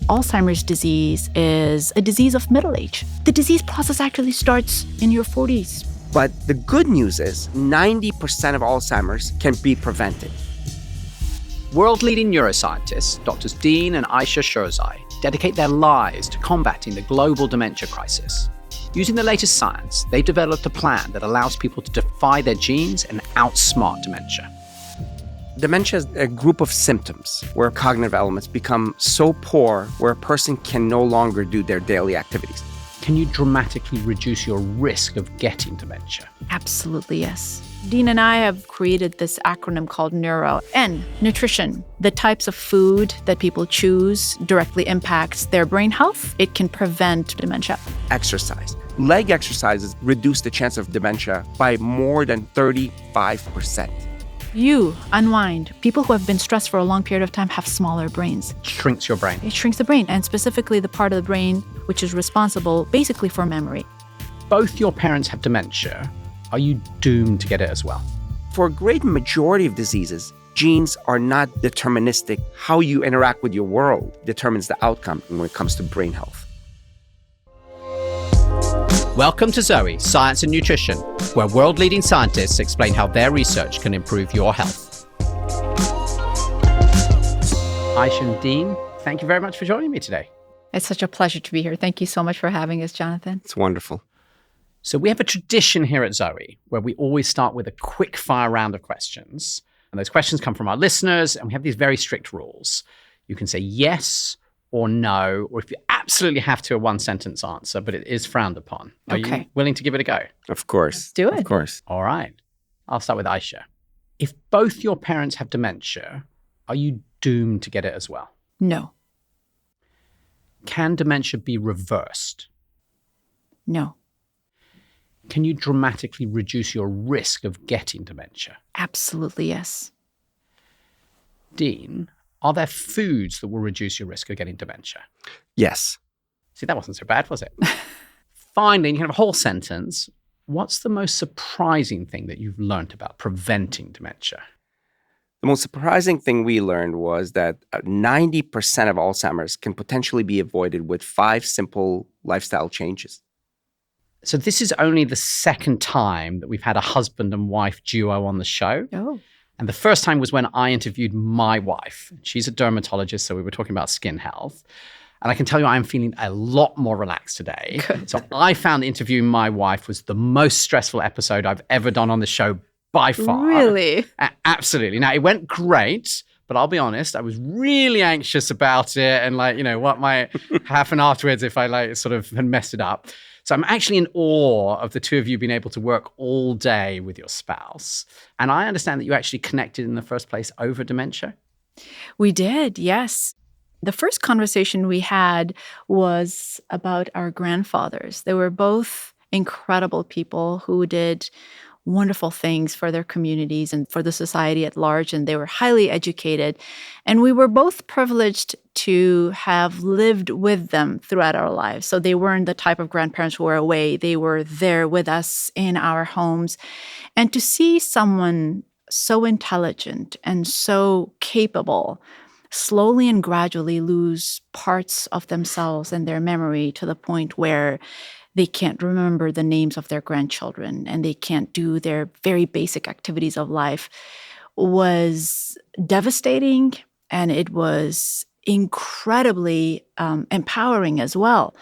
Alzheimer's disease is a disease of middle age. The disease process actually starts in your 40s. But the good news is 90% of Alzheimer's can be prevented. World-leading neuroscientists, Drs. Dean and Ayesha Sherzai, dedicate their lives to combating the global dementia crisis. Using the latest science, they developed a plan that allows people to defy their genes and outsmart dementia. Dementia is a group of symptoms where cognitive elements become so poor where a person can no longer do their daily activities. Can you dramatically reduce your risk of getting dementia? Absolutely, yes. Dean and I have created this acronym called NEURO. N, nutrition. The types of food that people choose directly impacts their brain health. It can prevent dementia. Exercise. Leg exercises reduce the chance of dementia by more than 35%. You, unwind. People who have been stressed for a long period of time have smaller brains. Shrinks your brain. It shrinks the brain, and specifically the part of the brain which is responsible basically for memory. Both your parents have dementia. Are you doomed to get it as well? For a great majority of diseases, genes are not deterministic. How you interact with your world determines the outcome when it comes to brain health. Welcome to Zoe, Science and Nutrition, where world-leading scientists explain how their research can improve your health. Ayesha and Dean, thank you very much for joining me today. It's such a pleasure to be here. Thank you so much for having us, Jonathan. It's wonderful. So we have a tradition here at Zoe where we always start with a quick fire round of questions. And those questions come from our listeners, and we have these very strict rules. You can say yes or no, or if you absolutely have to, a one-sentence answer, but it is frowned upon. Are you willing to give it a go? Of course. Let's do it. Of course. All right. I'll start with Ayesha. If both your parents have dementia, are you doomed to get it as well? No. Can dementia be reversed? No. Can you dramatically reduce your risk of getting dementia? Absolutely, yes. Dean, are there foods that will reduce your risk of getting dementia? Yes. See, that wasn't so bad, was it? Finally, you can have a whole sentence. What's the most surprising thing that you've learned about preventing dementia? The most surprising thing we learned was that 90% of Alzheimer's can potentially be avoided with 5 simple lifestyle changes. So this is only the second time that we've had a husband and wife duo on the show. Oh. And the first time was when I interviewed my wife. She's a dermatologist, so we were talking about skin health. And I can tell you I'm feeling a lot more relaxed today. Good. So I found interviewing my wife was the most stressful episode I've ever done on the show by far. Really? Absolutely. Now, it went great, but I'll be honest, I was really anxious about it and what might happen afterwards if I sort of had messed it up. So I'm actually in awe of the two of you being able to work all day with your spouse. And I understand that you actually connected in the first place over dementia. We did, yes. The first conversation we had was about our grandfathers. They were both incredible people who did wonderful things for their communities and for the society at large, and they were highly educated. And we were both privileged to have lived with them throughout our lives. So they weren't the type of grandparents who were away. They were there with us in our homes. And to see someone so intelligent and so capable slowly and gradually lose parts of themselves and their memory to the point where they can't remember the names of their grandchildren and they can't do their very basic activities of life was devastating, and it was incredibly empowering as well.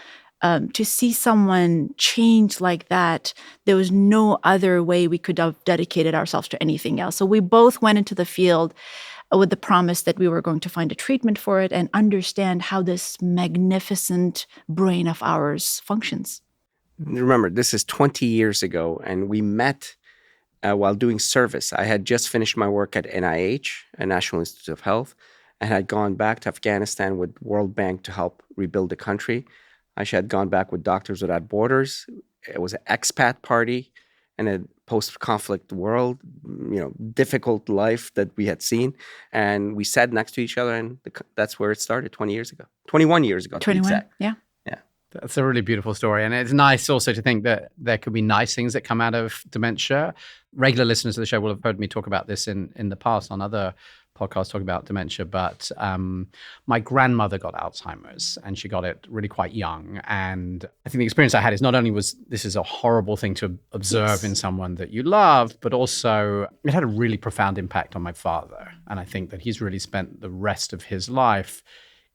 To see someone change like that, there was no other way we could have dedicated ourselves to anything else. So we both went into the field with the promise that we were going to find a treatment for it and understand how this magnificent brain of ours functions. Remember, this is 20 years ago, and we met while doing service. I had just finished my work at NIH, National Institute of Health, and had gone back to Afghanistan with World Bank to help rebuild the country. I had gone back with Doctors Without Borders. It was an expat party in a post-conflict world, difficult life that we had seen. And we sat next to each other, and that's where it started 21 years ago. 21, yeah. That's a really beautiful story. And it's nice also to think that there could be nice things that come out of dementia. Regular listeners of the show will have heard me talk about this in the past on other podcast talking about dementia, but my grandmother got Alzheimer's and she got it really quite young. And I think the experience I had is not only was this is a horrible thing to observe in someone that you love, but also it had a really profound impact on my father. And I think that he's really spent the rest of his life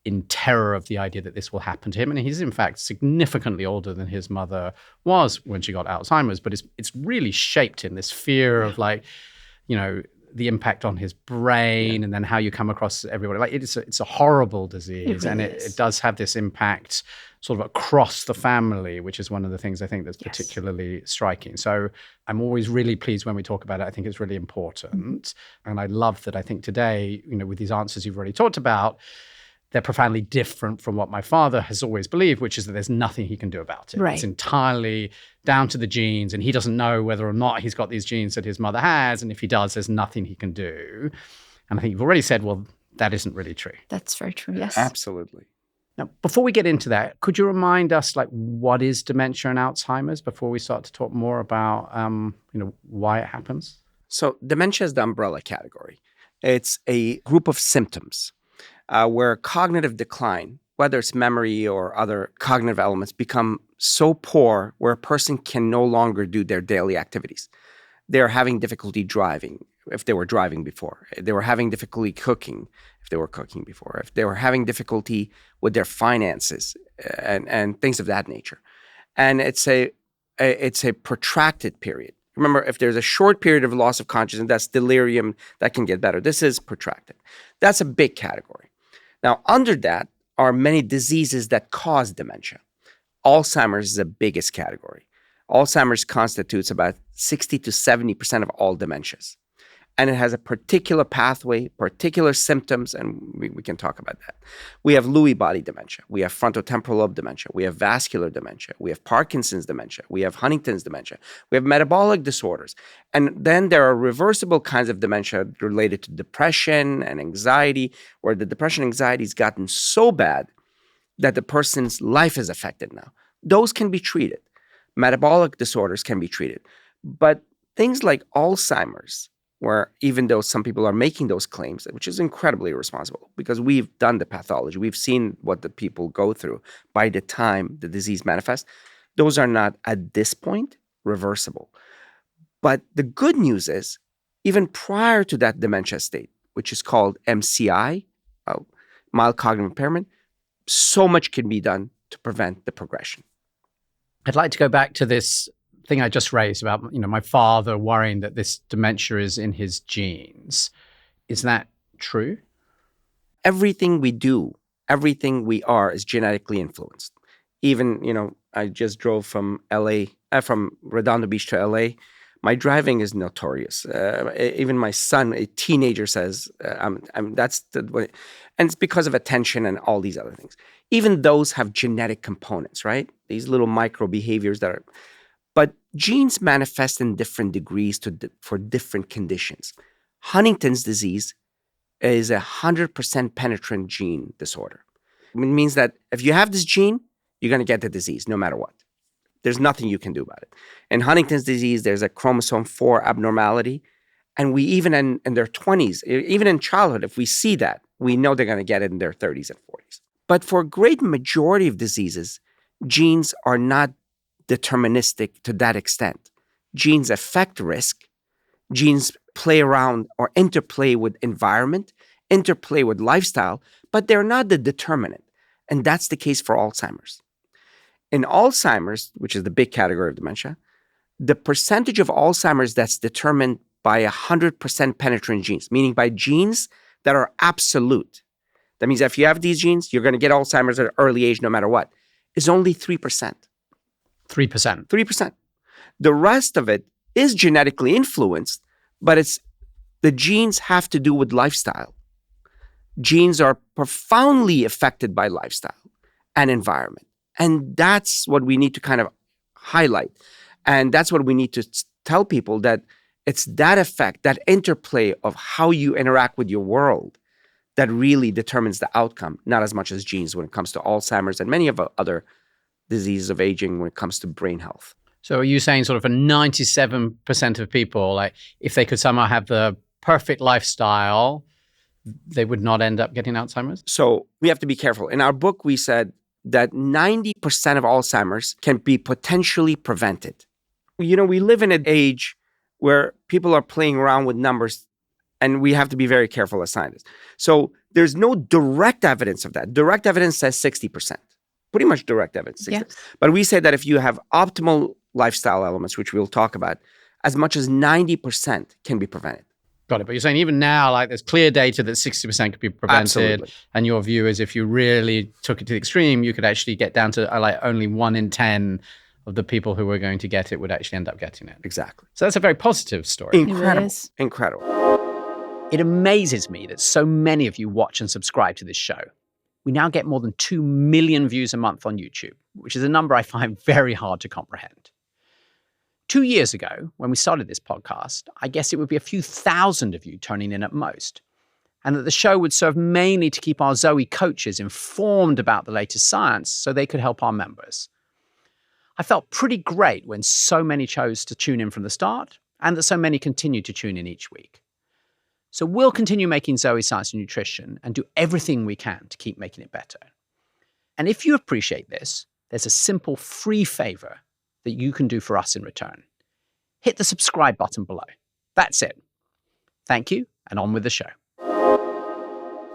in terror of the idea that this will happen to him. And he's in fact significantly older than his mother was when she got Alzheimer's, but it's really shaped him, this fear of like, you know, the impact on his brain and then how you come across everybody. Like it's a horrible disease, and it does have this impact sort of across the family, which is one of the things I think that's particularly striking. So I'm always really pleased when we talk about it. I think it's really important. And I love that I think today, you know, with these answers you've already talked about, they're profoundly different from what my father has always believed, which is that there's nothing he can do about it. Right. It's entirely down to the genes, and he doesn't know whether or not he's got these genes that his mother has. And if he does, there's nothing he can do. And I think you've already said, well, that isn't really true. That's very true. Yes. Absolutely. Now, before we get into that, could you remind us, like, what is dementia and Alzheimer's before we start to talk more about, why it happens? So dementia is the umbrella category. It's a group of symptoms where cognitive decline, whether it's memory or other cognitive elements, become so poor where a person can no longer do their daily activities. They're having difficulty driving if they were driving before. They were having difficulty cooking if they were cooking before. If they were having difficulty with their finances and things of that nature. And it's a protracted period. Remember, if there's a short period of loss of consciousness, that's delirium, that can get better. This is protracted. That's a big category. Now, under that are many diseases that cause dementia. Alzheimer's is the biggest category. Alzheimer's constitutes about 60 to 70% of all dementias. And it has a particular pathway, particular symptoms, and we can talk about that. We have Lewy body dementia. We have frontotemporal lobe dementia. We have vascular dementia. We have Parkinson's dementia. We have Huntington's dementia. We have metabolic disorders. And then there are reversible kinds of dementia related to depression and anxiety, where the depression and anxiety has gotten so bad that the person's life is affected now. Those can be treated. Metabolic disorders can be treated. But things like Alzheimer's, where even though some people are making those claims, which is incredibly irresponsible because we've done the pathology, we've seen what the people go through by the time the disease manifests, those are not at this point reversible. But the good news is, even prior to that dementia state, which is called MCI, mild cognitive impairment, so much can be done to prevent the progression. I'd like to go back to this thing I just raised about, my father worrying that this dementia is in his genes. Is that true? Everything we do, everything we are is genetically influenced. Even, I just drove from Redondo Beach to LA. My driving is notorious. Even my son, a teenager, says, and it's because of attention and all these other things. Even those have genetic components, right? These little micro behaviors but genes manifest in different degrees for different conditions. Huntington's disease is 100% penetrant gene disorder. It means that if you have this gene, you're going to get the disease no matter what. There's nothing you can do about it. In Huntington's disease, there's a chromosome 4 abnormality. And we even in their 20s, even in childhood, if we see that, we know they're going to get it in their 30s and 40s. But for a great majority of diseases, genes are not deterministic to that extent. Genes affect risk. Genes play around or interplay with environment, interplay with lifestyle, but they're not the determinant. And that's the case for Alzheimer's. In Alzheimer's, which is the big category of dementia, the percentage of Alzheimer's that's determined by 100% penetrant genes, meaning by genes that are absolute. That means if you have these genes, you're going to get Alzheimer's at an early age no matter what, is only 3%. 3%. 3%. The rest of it is genetically influenced, but the genes have to do with lifestyle. Genes are profoundly affected by lifestyle and environment. And that's what we need to kind of highlight. And that's what we need to tell people, that it's that effect, that interplay of how you interact with your world that really determines the outcome, not as much as genes when it comes to Alzheimer's and many of other diseases of aging when it comes to brain health. So are you saying sort of for 97% of people, like if they could somehow have the perfect lifestyle, they would not end up getting Alzheimer's? So we have to be careful. In our book, we said that 90% of Alzheimer's can be potentially prevented. We live in an age where people are playing around with numbers, and we have to be very careful as scientists. So there's no direct evidence of that. Direct evidence says 60%. Pretty much direct evidence. 60%. Yes. But we say that if you have optimal lifestyle elements, which we'll talk about, as much as 90% can be prevented. Got it. But you're saying even now, like there's clear data that 60% could be prevented. Absolutely. And your view is if you really took it to the extreme, you could actually get down to like only 1 in 10 of the people who were going to get it would actually end up getting it. Exactly. So that's a very positive story. Incredible. is. Incredible. It amazes me that so many of you watch and subscribe to this show. We now get more than 2 million views a month on YouTube, which is a number I find very hard to comprehend. 2 years ago, when we started this podcast, I guess it would be a few thousand of you tuning in at most, and that the show would serve mainly to keep our Zoe coaches informed about the latest science so they could help our members. I felt pretty great when so many chose to tune in from the start, and that so many continue to tune in each week. So we'll continue making Zoe Science and Nutrition and do everything we can to keep making it better. And if you appreciate this, there's a simple free favor that you can do for us in return. Hit the subscribe button below. That's it. Thank you, and on with the show.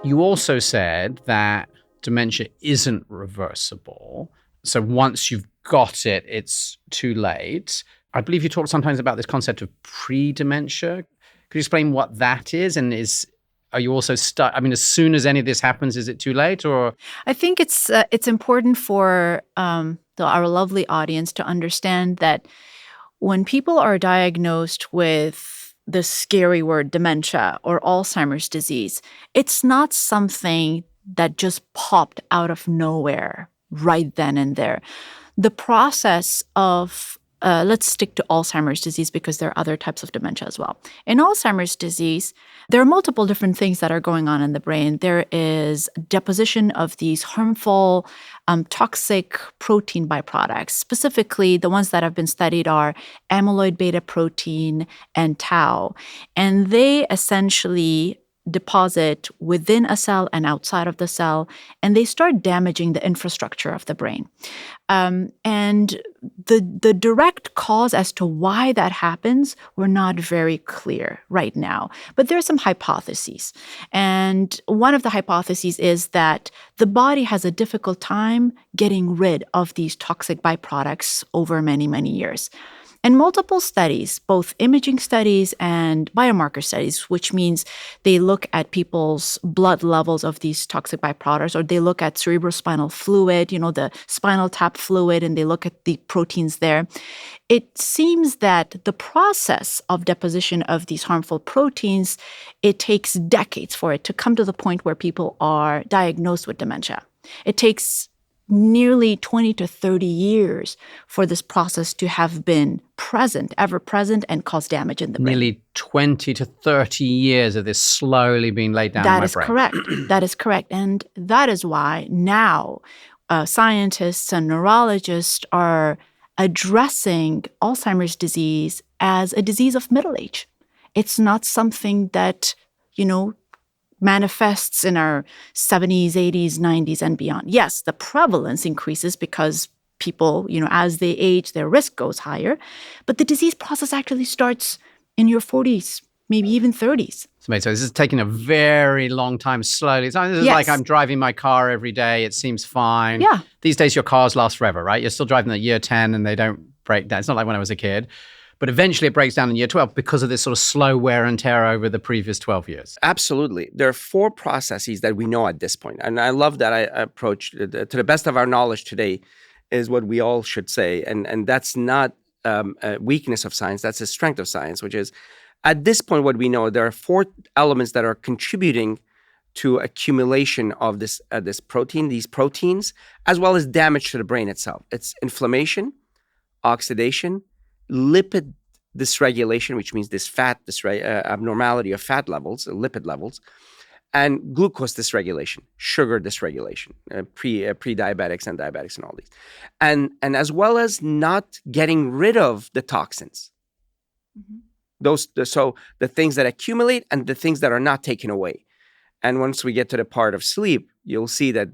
You also said that dementia isn't reversible. So once you've got it, it's too late. I believe you talk sometimes about this concept of pre-dementia. Could you explain what that is? And are you also stuck? I mean, as soon as any of this happens, is it too late? Or I think it's important for our lovely audience to understand that when people are diagnosed with the scary word dementia or Alzheimer's disease, it's not something that just popped out of nowhere right then and there. The process of let's stick to Alzheimer's disease because there are other types of dementia as well. In Alzheimer's disease, there are multiple different things that are going on in the brain. There is deposition of these harmful, toxic protein byproducts. Specifically, the ones that have been studied are amyloid beta protein and tau. And they essentially deposit within a cell and outside of the cell, and they start damaging the infrastructure of the brain. And the direct cause as to why that happens, we're not very clear right now. But there are some hypotheses. And one of the hypotheses is that the body has a difficult time getting rid of these toxic byproducts over many, many years. And multiple studies, both imaging studies and biomarker studies, which means they look at people's blood levels of these toxic byproducts, or they look at cerebrospinal fluid, the spinal tap fluid, and they look at the proteins there. It seems that the process of deposition of these harmful proteins, it takes decades for it to come to the point where people are diagnosed with dementia. It takes nearly 20 to 30 years for this process to have been ever present, and cause damage in the brain. Nearly 20 to 30 years of this slowly being laid down in my brain. That is correct. That is correct. And that is why now scientists and neurologists are addressing Alzheimer's disease as a disease of middle age. It's not something that, manifests in our 70s, 80s, 90s, and beyond. Yes, the prevalence increases because people, as they age, their risk goes higher. But the disease process actually starts in your 40s, maybe even 30s. So this is taking a very long time slowly. This is like I'm driving my car every day. It seems fine. Yeah. These days, your cars last forever, right? You're still driving at year 10 and they don't break down. It's not like when I was a kid. But eventually it breaks down in year 12 because of this sort of slow wear and tear over the previous 12 years. Absolutely. There are 4 processes that we know at this point. And I love that approach. To the best of our knowledge today is what we all should say. And that's not a weakness of science. That's a strength of science, which is at this point what we know, there are 4 elements that are contributing to accumulation of this protein, these proteins, as well as damage to the brain itself. It's inflammation, oxidation, lipid dysregulation, which means this abnormality of fat levels, lipid levels, and glucose dysregulation, sugar dysregulation, pre-diabetics and diabetics and all these. And as well as not getting rid of the toxins. Mm-hmm. So the things that accumulate and the things that are not taken away. And once we get to the part of sleep, you'll see that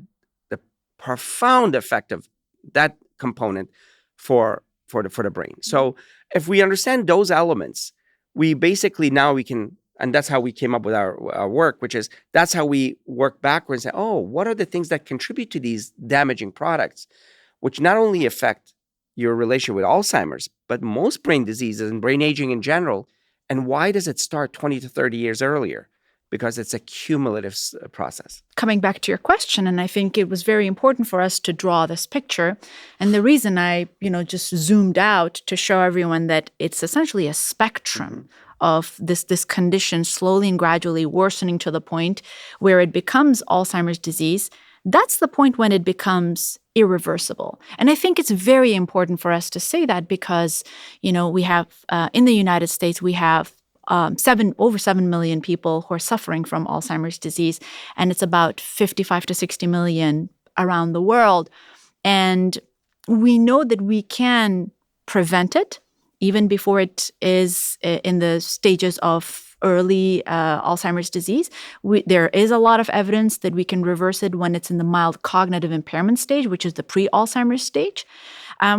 the profound effect of that component for the brain. So if we understand those elements, we basically now we can, and that's how we came up with our work, which is that's how we work backwards and say, oh, what are the things that contribute to these damaging products, which not only affect your relation with Alzheimer's, but most brain diseases and brain aging in general. And why does it start 20 to 30 years earlier? Because it's a cumulative process. Coming back to your question, and I think it was very important for us to draw this picture. And the reason I, just zoomed out to show everyone that it's essentially a spectrum of this condition slowly and gradually worsening to the point where it becomes Alzheimer's disease. That's the point when it becomes irreversible. And I think it's very important for us to say that because, we have, in the United States, we have over 7 million people who are suffering from Alzheimer's disease, and it's about 55 to 60 million around the world. And we know that we can prevent it even before it is in the stages of early Alzheimer's disease. There is a lot of evidence that we can reverse it when it's in the mild cognitive impairment stage, which is the pre-Alzheimer's stage.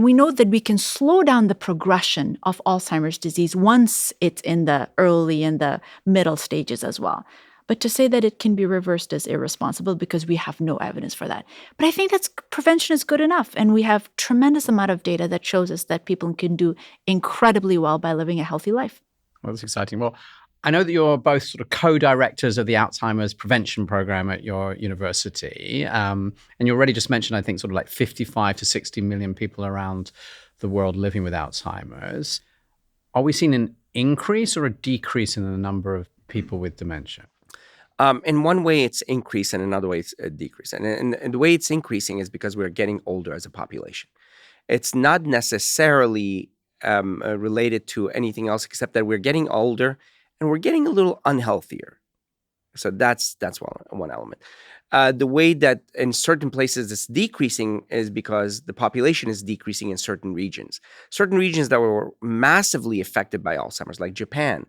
We know that we can slow down the progression of Alzheimer's disease once it's in the early and the middle stages as well. But to say that it can be reversed is irresponsible because we have no evidence for that. But I think that prevention is good enough. And we have tremendous amount of data that shows us that people can do incredibly well by living a healthy life. Well, that's exciting. Well, I know that you're both sort of co-directors of the Alzheimer's prevention program at your university. And you already just mentioned, I think, sort of like 55 to 60 million people around the world living with Alzheimer's. Are we seeing an increase or a decrease in the number of people with dementia? In one way, it's increase, and another way, it's a decrease. And the way it's increasing is because we're getting older as a population. It's not necessarily related to anything else except that we're getting older and we're getting a little unhealthier. So that's one element. The way that in certain places it's decreasing is because the population is decreasing in certain regions. Certain regions that were massively affected by Alzheimer's, like Japan.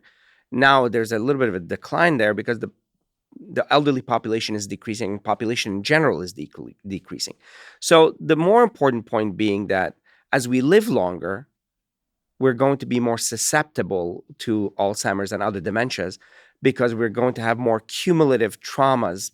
Now there's a little bit of a decline there because the elderly population is decreasing, population in general is decreasing. So the more important point being that as we live longer, we're going to be more susceptible to Alzheimer's and other dementias because we're going to have more cumulative traumas,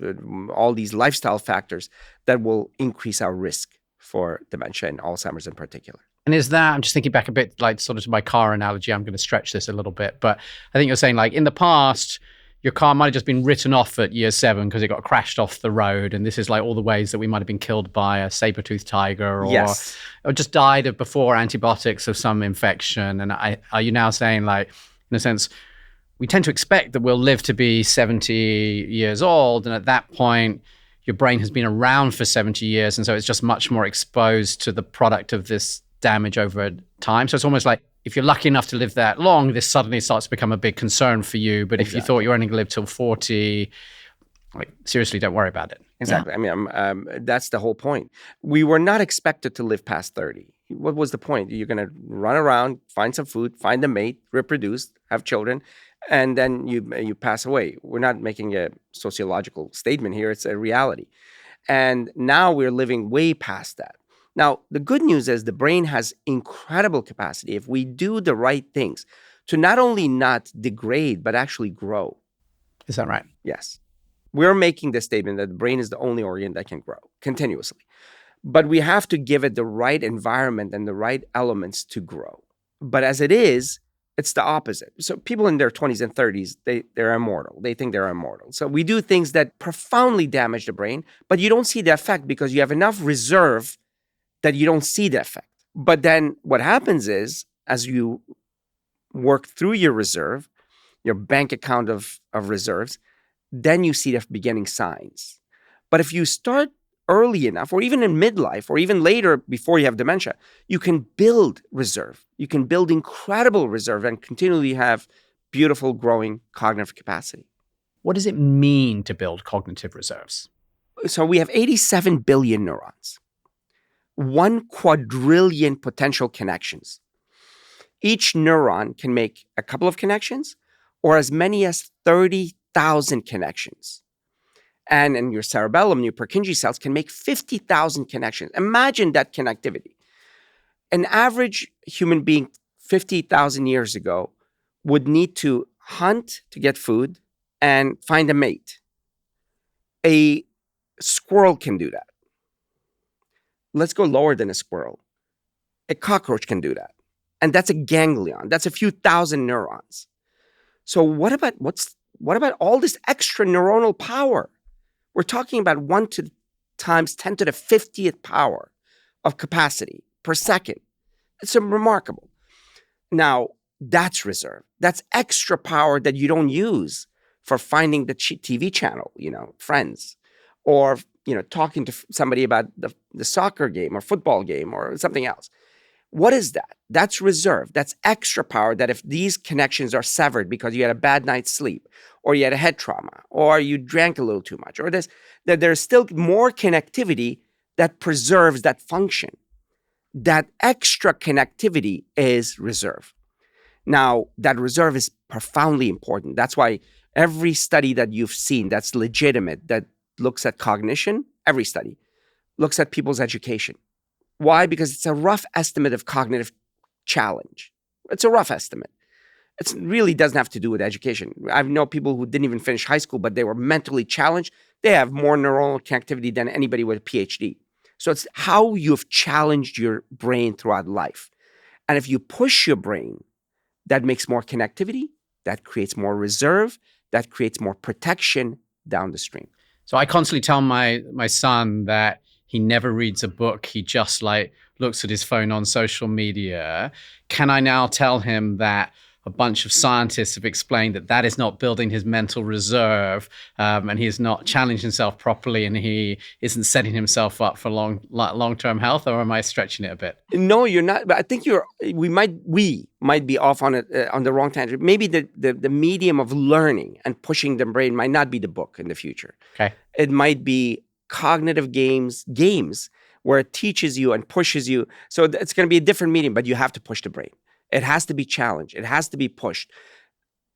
all these lifestyle factors that will increase our risk for dementia and Alzheimer's in particular. And is that, I'm just thinking back a bit like sort of to my car analogy, I'm going to stretch this a little bit, but I think you're saying like in the past, your car might have just been written off at year 7 because it got crashed off the road. And this is like all the ways that we might have been killed by a saber-toothed tiger or just died of before antibiotics of some infection. And are you now saying like, in a sense, we tend to expect that we'll live to be 70 years old. And at that point, your brain has been around for 70 years. And so it's just much more exposed to the product of this damage over time. So it's almost like, if you're lucky enough to live that long, this suddenly starts to become a big concern for you. But if you thought you were only going to live till 40, like seriously, don't worry about it. Exactly. Yeah. I mean, that's the whole point. We were not expected to live past 30. What was the point? You're going to run around, find some food, find a mate, reproduce, have children, and then you pass away. We're not making a sociological statement here. It's a reality. And now we're living way past that. Now, the good news is the brain has incredible capacity if we do the right things to not only not degrade, but actually grow. Is that right? Yes. We're making the statement that the brain is the only organ that can grow continuously. But we have to give it the right environment and the right elements to grow. But as it is, it's the opposite. So people in their 20s and 30s, they're immortal. They think they're immortal. So we do things that profoundly damage the brain, but you don't see the effect because you have enough reserve that you don't see the effect. But then what happens is, as you work through your reserve, your bank account of reserves, then you see the beginning signs. But if you start early enough, or even in midlife, or even later before you have dementia, you can build reserve. You can build incredible reserve and continually have beautiful growing cognitive capacity. What does it mean to build cognitive reserves? So we have 87 billion neurons. 1 quadrillion potential connections. Each neuron can make a couple of connections or as many as 30,000 connections. And in your cerebellum, your Purkinje cells can make 50,000 connections. Imagine that connectivity. An average human being 50,000 years ago would need to hunt to get food and find a mate. A squirrel can do that. Let's go lower than a squirrel. A cockroach can do that. And that's a ganglion. That's a few thousand neurons. So what about all this extra neuronal power? We're talking about 1 times 10 to the 50th power of capacity per second. It's remarkable. Now, that's reserve. That's extra power that you don't use for finding the TV channel, Friends, or, talking to somebody about the soccer game or football game or something else. What is that? That's reserve. That's extra power that if these connections are severed because you had a bad night's sleep or you had a head trauma or you drank a little too much or that there's still more connectivity that preserves that function. That extra connectivity is reserve. Now, that reserve is profoundly important. That's why every study that you've seen that's legitimate, that looks at cognition, every study looks at people's education. Why? Because it's a rough estimate of cognitive challenge. It's a rough estimate. It really doesn't have to do with education. I know people who didn't even finish high school, but they were mentally challenged. They have more neuronal connectivity than anybody with a PhD. So it's how you've challenged your brain throughout life. And if you push your brain, that makes more connectivity, that creates more reserve, that creates more protection down the stream. So I constantly tell my son that he never reads a book. He just looks at his phone on social media. Can I now tell him that a bunch of scientists have explained that is not building his mental reserve, and he has not challenged himself properly, and he isn't setting himself up for long-term health? Or am I stretching it a bit? No, you're not. But I think we might be off on the wrong tangent. Maybe the medium of learning and pushing the brain might not be the book in the future. Okay, it might be cognitive games where it teaches you and pushes you. So it's going to be a different medium, but you have to push the brain. It has to be challenged. It has to be pushed.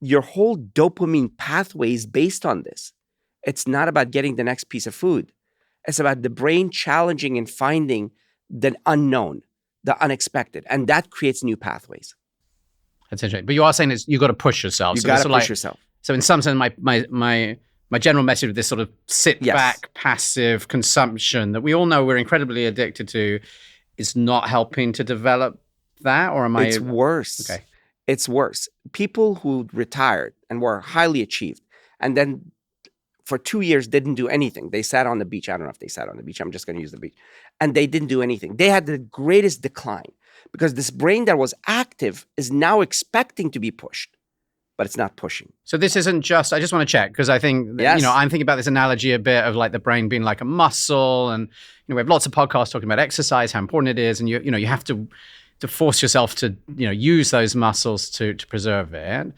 Your whole dopamine pathway is based on this. It's not about getting the next piece of food. It's about the brain challenging and finding the unknown, the unexpected, and that creates new pathways. That's interesting. But you are saying you got to push yourself. You got to push yourself. So in some sense, my general message with this sort of back, passive consumption that we all know we're incredibly addicted to is not helping to develop that, or am I? It's worse. Okay. It's worse. People who retired and were highly achieved and then for 2 years didn't do anything. They sat on the beach. I don't know if they sat on the beach. I'm just going to use the beach. And they didn't do anything. They had the greatest decline because this brain that was active is now expecting to be pushed, but it's not pushing. So this isn't just, I just want to check, because I think, Yes. I'm thinking about this analogy a bit of the brain being like a muscle. And, we have lots of podcasts talking about exercise, how important it is. And, you have to force yourself to, use those muscles to preserve it.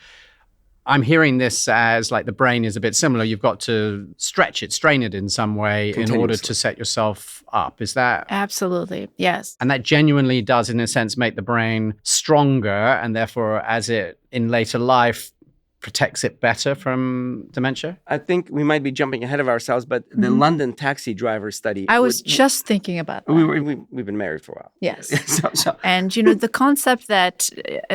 I'm hearing this as the brain is a bit similar. You've got to stretch it, strain it in some way in order to set yourself up. Is that? Absolutely. Yes. And that genuinely does, in a sense, make the brain stronger, and therefore, as it in later life protects it better from dementia? I think we might be jumping ahead of ourselves, but the London taxi driver study. I was just thinking about that. We've been married for a while. Yes. So. And, the concept that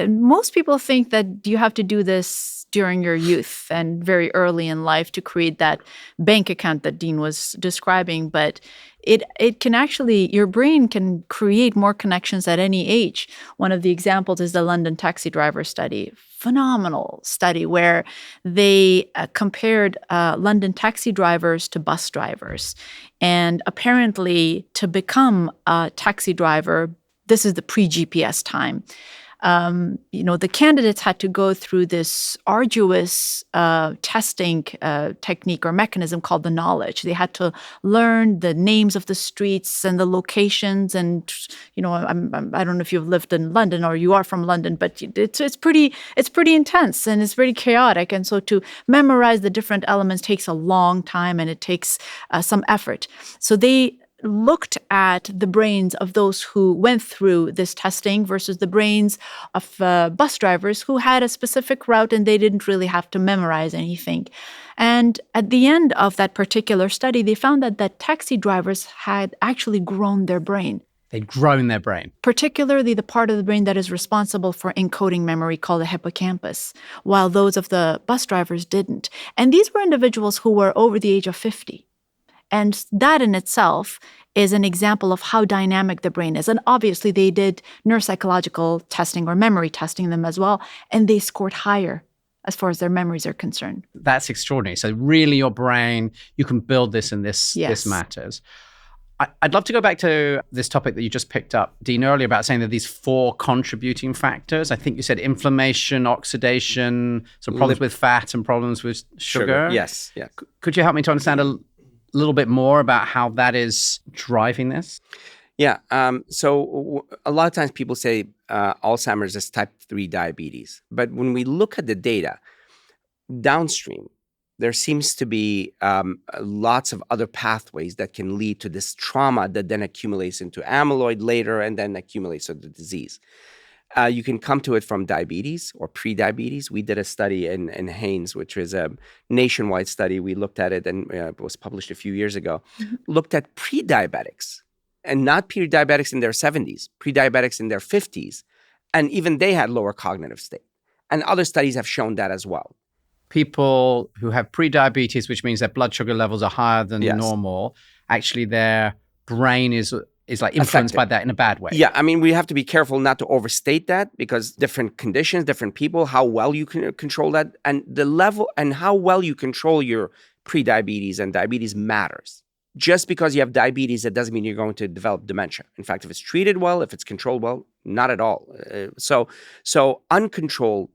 most people think that you have to do this during your youth and very early in life to create that bank account that Dean was describing. But it can actually, your brain can create more connections at any age. One of the examples is the London taxi driver study. Phenomenal study where they compared London taxi drivers to bus drivers. And apparently to become a taxi driver, this is the pre-GPS time. The candidates had to go through this arduous testing technique or mechanism called the knowledge. They had to learn the names of the streets and the locations. And, I don't know if you've lived in London or you are from London, but it's pretty intense and it's pretty chaotic. And so to memorize the different elements takes a long time and it takes some effort. So they looked at the brains of those who went through this testing versus the brains of bus drivers who had a specific route and they didn't really have to memorize anything. And at the end of that particular study, they found that taxi drivers had actually grown their brain. They'd grown their brain. Particularly the part of the brain that is responsible for encoding memory called the hippocampus, while those of the bus drivers didn't. And these were individuals who were over the age of 50. And that in itself is an example of how dynamic the brain is. And obviously, they did neuropsychological testing or memory testing them as well, and they scored higher as far as their memories are concerned. That's extraordinary. So really your brain, you can build this and this matters. I'd love to go back to this topic that you just picked up, Dean, earlier about saying that these 4 contributing factors. I think you said inflammation, oxidation, some problems with fat and problems with sugar. Yes. Yeah. Could you help me to understand a little bit more about how that is driving this? Yeah. So a lot of times people say Alzheimer's is type 3 diabetes. But when we look at the data downstream, there seems to be lots of other pathways that can lead to this trauma that then accumulates into amyloid later and then accumulates to the disease. You can come to it from diabetes or pre-diabetes. We did a study in Haynes, which was a nationwide study. We looked at it and it was published a few years ago. Looked at pre-diabetics and not pre-diabetics in their 70s, pre-diabetics in their 50s. And even they had lower cognitive state. And other studies have shown that as well. People who have pre-diabetes, which means their blood sugar levels are higher than normal, actually their brain is like influenced by that in a bad way. Yeah, I mean, we have to be careful not to overstate that because different conditions, different people, how well you can control that, and the level and how well you control your pre-diabetes and diabetes matters. Just because you have diabetes, that doesn't mean you're going to develop dementia. In fact, if it's treated well, if it's controlled well, not at all. So uncontrolled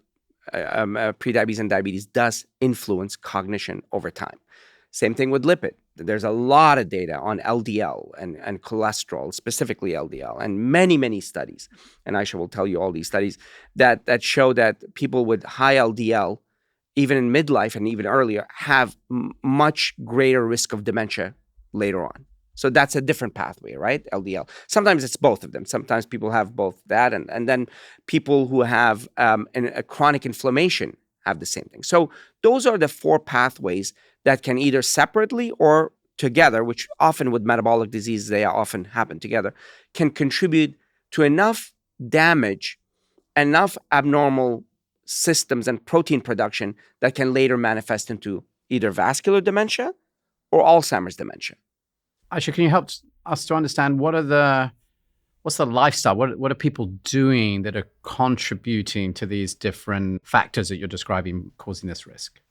pre-diabetes and diabetes does influence cognition over time. Same thing with lipid. There's a lot of data on LDL and cholesterol, specifically LDL, and many, many studies. And Aisha will tell you all these studies that show that people with high LDL, even in midlife and even earlier, have much greater risk of dementia later on. So that's a different pathway, right? LDL. Sometimes it's both of them. Sometimes people have both that. And then people who have a chronic inflammation have the same thing. So those are the 4 pathways that can either separately or together, which often with metabolic disease, they often happen together, can contribute to enough damage, enough abnormal systems and protein production that can later manifest into either vascular dementia or Alzheimer's dementia. Aisha, can you help us to understand what's the lifestyle? What are people doing that are contributing to these different factors that you're describing causing this risk?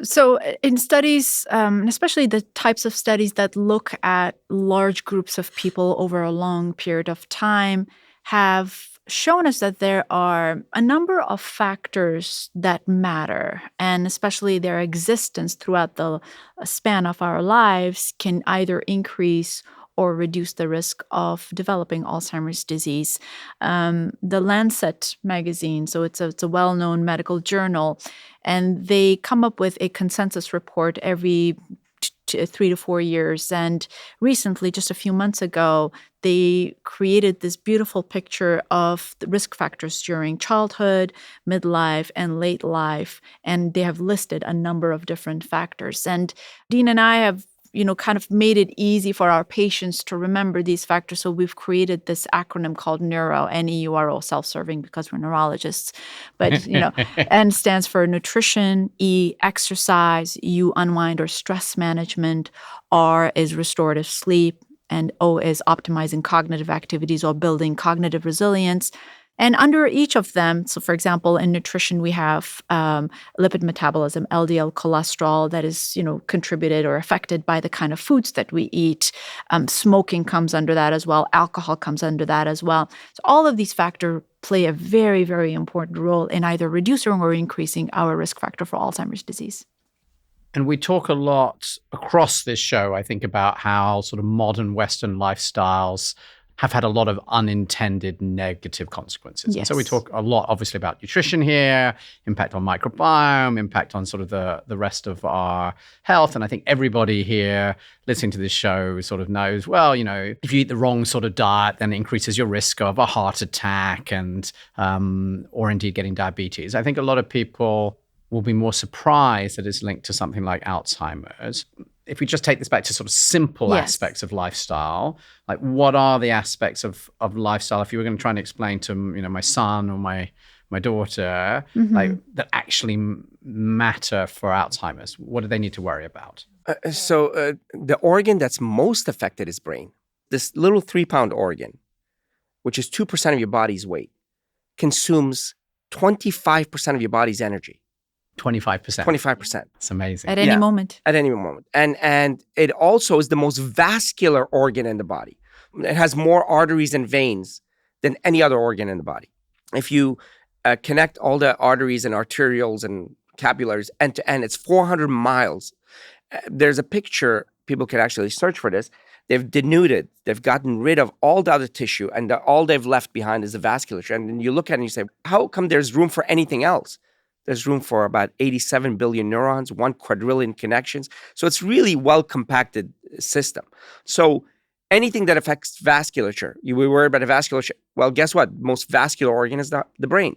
So in studies, especially the types of studies that look at large groups of people over a long period of time, have shown us that there are a number of factors that matter, and especially their existence throughout the span of our lives can either increase or reduce the risk of developing Alzheimer's disease. The Lancet magazine, so it's a well-known medical journal, and they come up with a consensus report every 3 to 4 years. And recently, just a few months ago, they created this beautiful picture of the risk factors during childhood, midlife, and late life. And they have listed a number of different factors. And Dean and I have kind of made it easy for our patients to remember these factors. So we've created this acronym called NEURO, N-E-U-R-O, self-serving because we're neurologists. But, N stands for nutrition, E, exercise, U, unwind or stress management, R is restorative sleep, and O is optimizing cognitive activities or building cognitive resilience. And under each of them, so for example, in nutrition, we have lipid metabolism, LDL cholesterol that is, contributed or affected by the kind of foods that we eat. Smoking comes under that as well. Alcohol comes under that as well. So all of these factors play a very, very important role in either reducing or increasing our risk factor for Alzheimer's disease. And we talk a lot across this show, I think, about how sort of modern Western lifestyles have had a lot of unintended negative consequences. And so we Yes. talk a lot, obviously, about nutrition here, impact on microbiome, impact on sort of the rest of our health. And I think everybody here listening to this show sort of knows, well, if you eat the wrong sort of diet, then it increases your risk of a heart attack and or indeed getting diabetes. I think a lot of people will be more surprised that it's linked to something like Alzheimer's. If we just take this back to sort of simple Yes. aspects of lifestyle, like what are the aspects of lifestyle, if you were going to try and explain to my son or my daughter, like that actually matter for Alzheimer's? What do they need to worry about? So the organ that's most affected is brain. This little 3-pound organ, which is 2% of your body's weight, consumes 25% of your body's energy. 25%. 25%. It's amazing. At any Yeah. moment. At any moment. And it also is the most vascular organ in the body. It has more arteries and veins than any other organ in the body. If you connect all the arteries and arterioles and capillaries end to end, it's 400 miles. There's a picture, people can actually search for this. They've denuded, they've gotten rid of all the other tissue, and all they've left behind is the vasculature. And then you look at it and you say, how come there's room for anything else? There's room for about 87 billion neurons, 1 quadrillion connections. So it's really well-compacted system. So anything that affects vasculature, you were worried about the vasculature. Well, guess what? Most vascular organ is the brain.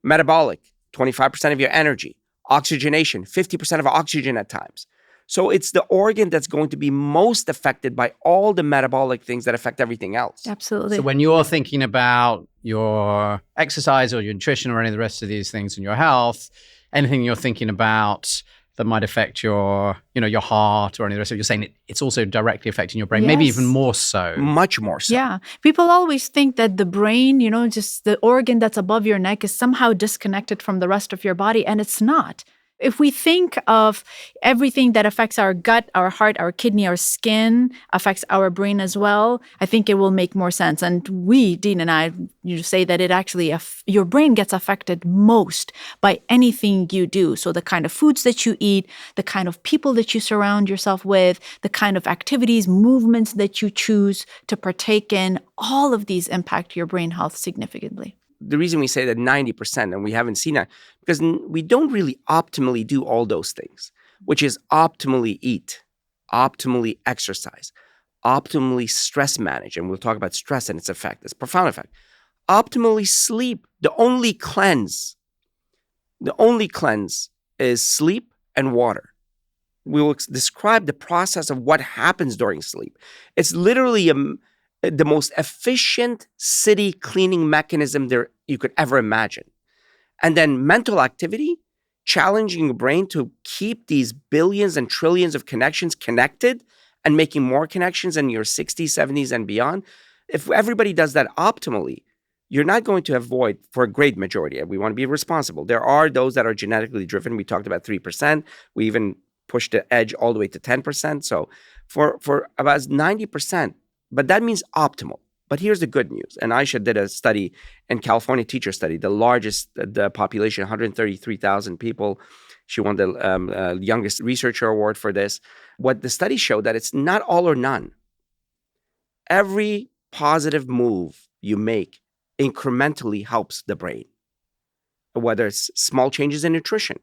Metabolic, 25% of your energy. Oxygenation, 50% of oxygen at times. So it's the organ that's going to be most affected by all the metabolic things that affect everything else. Absolutely. So when you're thinking about your exercise or your nutrition or any of the rest of these things in your health, anything you're thinking about that might affect your heart or any of the rest of it, you're saying it's also directly affecting your brain, maybe Yes. even more so. Much more so. Yeah. People always think that the brain, just the organ that's above your neck is somehow disconnected from the rest of your body, and it's not. If we think of everything that affects our gut, our heart, our kidney, our skin, affects our brain as well, I think it will make more sense. And we, Dean and I, you say that it actually, your brain gets affected most by anything you do. So the kind of foods that you eat, the kind of people that you surround yourself with, the kind of activities, movements that you choose to partake in, all of these impact your brain health significantly. The reason we say that 90%, and we haven't seen that, because we don't really optimally do all those things, which is optimally eat, optimally exercise, optimally stress manage. And we'll talk about stress and its effect, its profound effect. Optimally sleep. The only cleanse is sleep and water. We will describe the process of what happens during sleep. It's literally the most efficient city cleaning mechanism there you could ever imagine. And then mental activity, challenging your brain to keep these billions and trillions of connections connected and making more connections in your 60s, 70s, and beyond. If everybody does that optimally, you're not going to avoid, for a great majority, we want to be responsible. There are those that are genetically driven. We talked about 3%. We even pushed the edge all the way to 10%. So for about 90%, but that means optimal. But here's the good news. And Aisha did a study in California, teacher study, the largest, the population, 133,000 people. She won the youngest researcher award for this. What the study showed that it's not all or none. Every positive move you make incrementally helps the brain. Whether it's small changes in nutrition,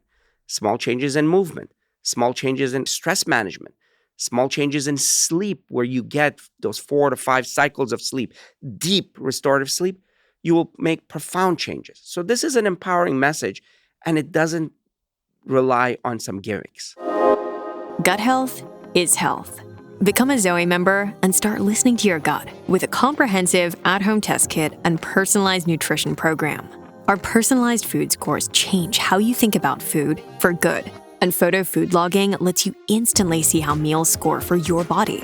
small changes in movement, small changes in stress management, small changes in sleep, where you get those 4 to 5 cycles of sleep, deep restorative sleep, you will make profound changes. So this is an empowering message, and it doesn't rely on some gimmicks. Gut health is health. Become a Zoe member and start listening to your gut with a comprehensive at-home test kit and personalized nutrition program. Our personalized food scores change how you think about food for good. And photo food logging lets you instantly see how meals score for your body.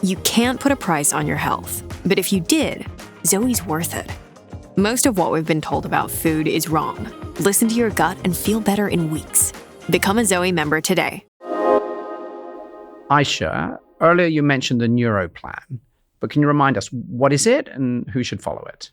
You can't put a price on your health, but if you did, Zoe's worth it. Most of what we've been told about food is wrong. Listen to your gut and feel better in weeks. Become a Zoe member today. Aisha, earlier you mentioned the NeuroPlan, but can you remind us, what is it and who should follow it?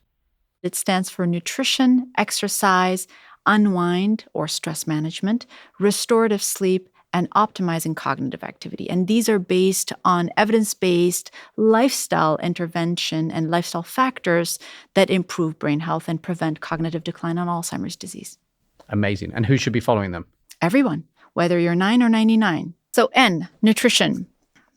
It stands for nutrition, exercise, unwind or stress management, restorative sleep, and optimizing cognitive activity. And these are based on evidence-based lifestyle intervention and lifestyle factors that improve brain health and prevent cognitive decline on Alzheimer's disease. Amazing. And who should be following them? Everyone, whether you're 9 or 99. So N, nutrition.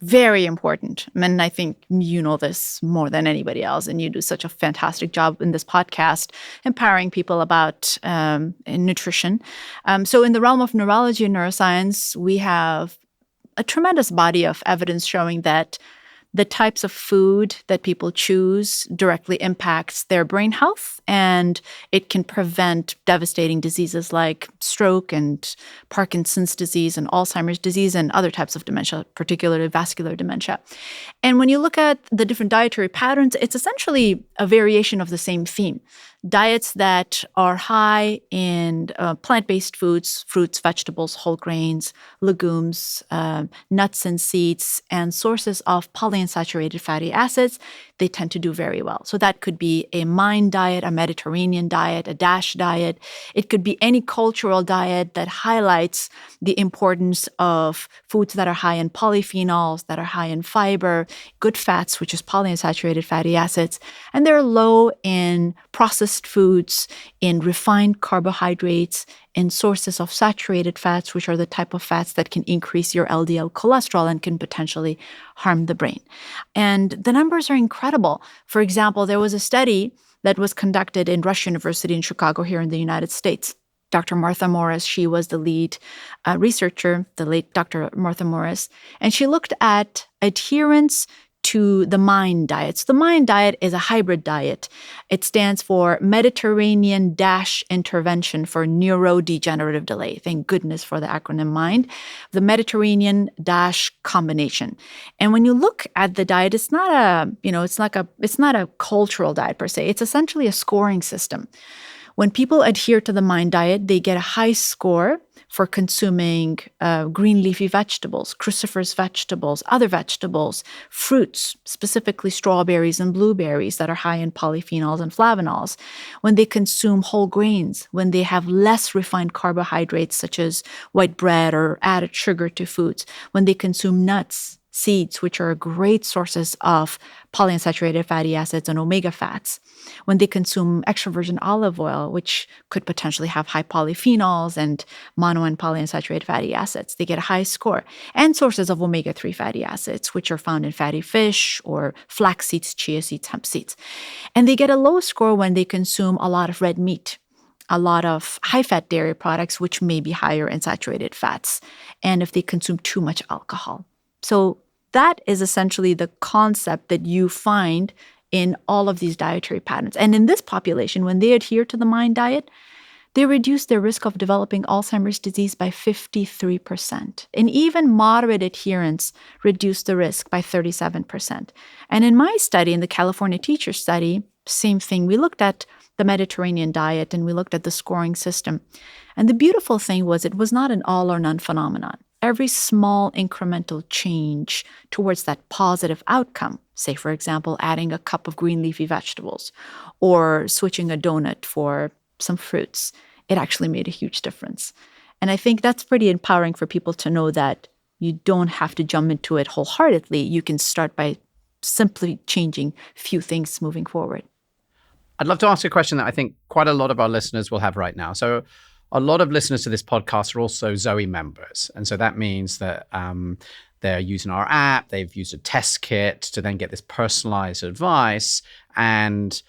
Very important. And I think you know this more than anybody else, and you do such a fantastic job in this podcast empowering people about nutrition. So in the realm of neurology and neuroscience, we have a tremendous body of evidence showing that the types of food that people choose directly impacts their brain health, and it can prevent devastating diseases like stroke and Parkinson's disease and Alzheimer's disease and other types of dementia, particularly vascular dementia. And when you look at the different dietary patterns, it's essentially a variation of the same theme. Diets that are high in plant-based foods, fruits, vegetables, whole grains, legumes, nuts and seeds, and sources of polyunsaturated fatty acids, they tend to do very well. So that could be a MIND diet, a Mediterranean diet, a DASH diet. It could be any cultural diet that highlights the importance of foods that are high in polyphenols, that are high in fiber, good fats, which is polyunsaturated fatty acids, and they're low in processed foods, in refined carbohydrates, in sources of saturated fats, which are the type of fats that can increase your LDL cholesterol and can potentially harm the brain. And the numbers are incredible. For example, there was a study that was conducted in Rush University in Chicago here in the United States. Dr. Martha Morris, she was the lead researcher, the late Dr. Martha Morris, and she looked at adherence to the MIND diet. So the MIND diet is a hybrid diet. It stands for Mediterranean Dash Intervention for Neurodegenerative Delay. Thank goodness for the acronym MIND. The Mediterranean Dash combination. And when you look at the diet, it's not a cultural diet per se. It's essentially a scoring system. When people adhere to the MIND diet, they get a high score for consuming green leafy vegetables, cruciferous vegetables, other vegetables, fruits, specifically strawberries and blueberries that are high in polyphenols and flavonols. When they consume whole grains, when they have less refined carbohydrates such as white bread or added sugar to foods, when they consume nuts, seeds, which are great sources of polyunsaturated fatty acids and omega fats, when they consume extra virgin olive oil, which could potentially have high polyphenols and mono and polyunsaturated fatty acids, they get a high score. And sources of omega-3 fatty acids, which are found in fatty fish or flax seeds, chia seeds, hemp seeds. And they get a low score when they consume a lot of red meat, a lot of high-fat dairy products, which may be higher in saturated fats, and if they consume too much alcohol. So that is essentially the concept that you find in all of these dietary patterns. And in this population, when they adhere to the MIND diet, they reduce their risk of developing Alzheimer's disease by 53%. And even moderate adherence reduced the risk by 37%. And in my study, in the California teacher study, same thing. We looked at the Mediterranean diet and we looked at the scoring system. And the beautiful thing was it was not an all or none phenomenon. Every small incremental change towards that positive outcome, say, for example, adding a cup of green leafy vegetables or switching a donut for some fruits, it actually made a huge difference. And I think that's pretty empowering for people to know that you don't have to jump into it wholeheartedly. You can start by simply changing a few things moving forward. I'd love to ask a question that I think quite a lot of our listeners will have right now. So a lot of listeners to this podcast are also Zoe members. And so that means that they're using our app, they've used a test kit to then get this personalized advice. And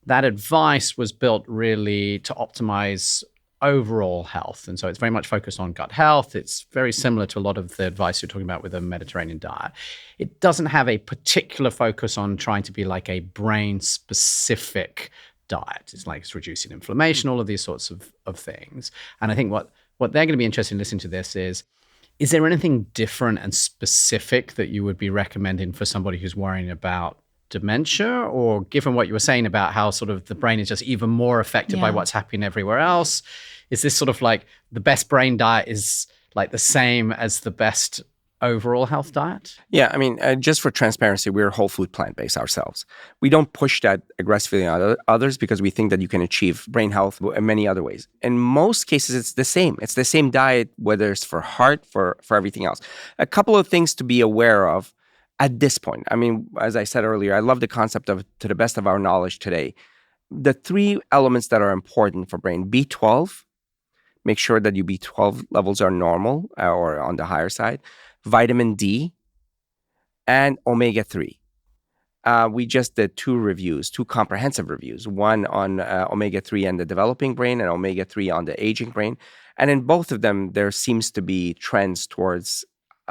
that advice was built really to optimize overall health. And so it's very much focused on gut health. It's very similar to a lot of the advice you're talking about with a Mediterranean diet. It doesn't have a particular focus on trying to be like a brain-specific diet. It's like it's reducing inflammation, all of these sorts of things. And I think what they're going to be interested in listening to this is there anything different and specific that you would be recommending for somebody who's worrying about dementia? Or given what you were saying about how sort of the brain is just even more affected by what's happening everywhere else, is this sort of like the best brain diet is like the same as the best overall health diet? Yeah, I mean, just for transparency, we're whole food plant-based ourselves. We don't push that aggressively on others because we think that you can achieve brain health in many other ways. In most cases, it's the same. It's the same diet, whether it's for heart, for everything else. A couple of things to be aware of at this point. I mean, as I said earlier, I love the concept of, to the best of our knowledge today, the 3 elements that are important for brain: B12, make sure that your B12 levels are normal or on the higher side; vitamin D; and omega-3. We just did 2 comprehensive reviews, one on omega-3 and the developing brain and omega-3 on the aging brain. And in both of them, there seems to be trends towards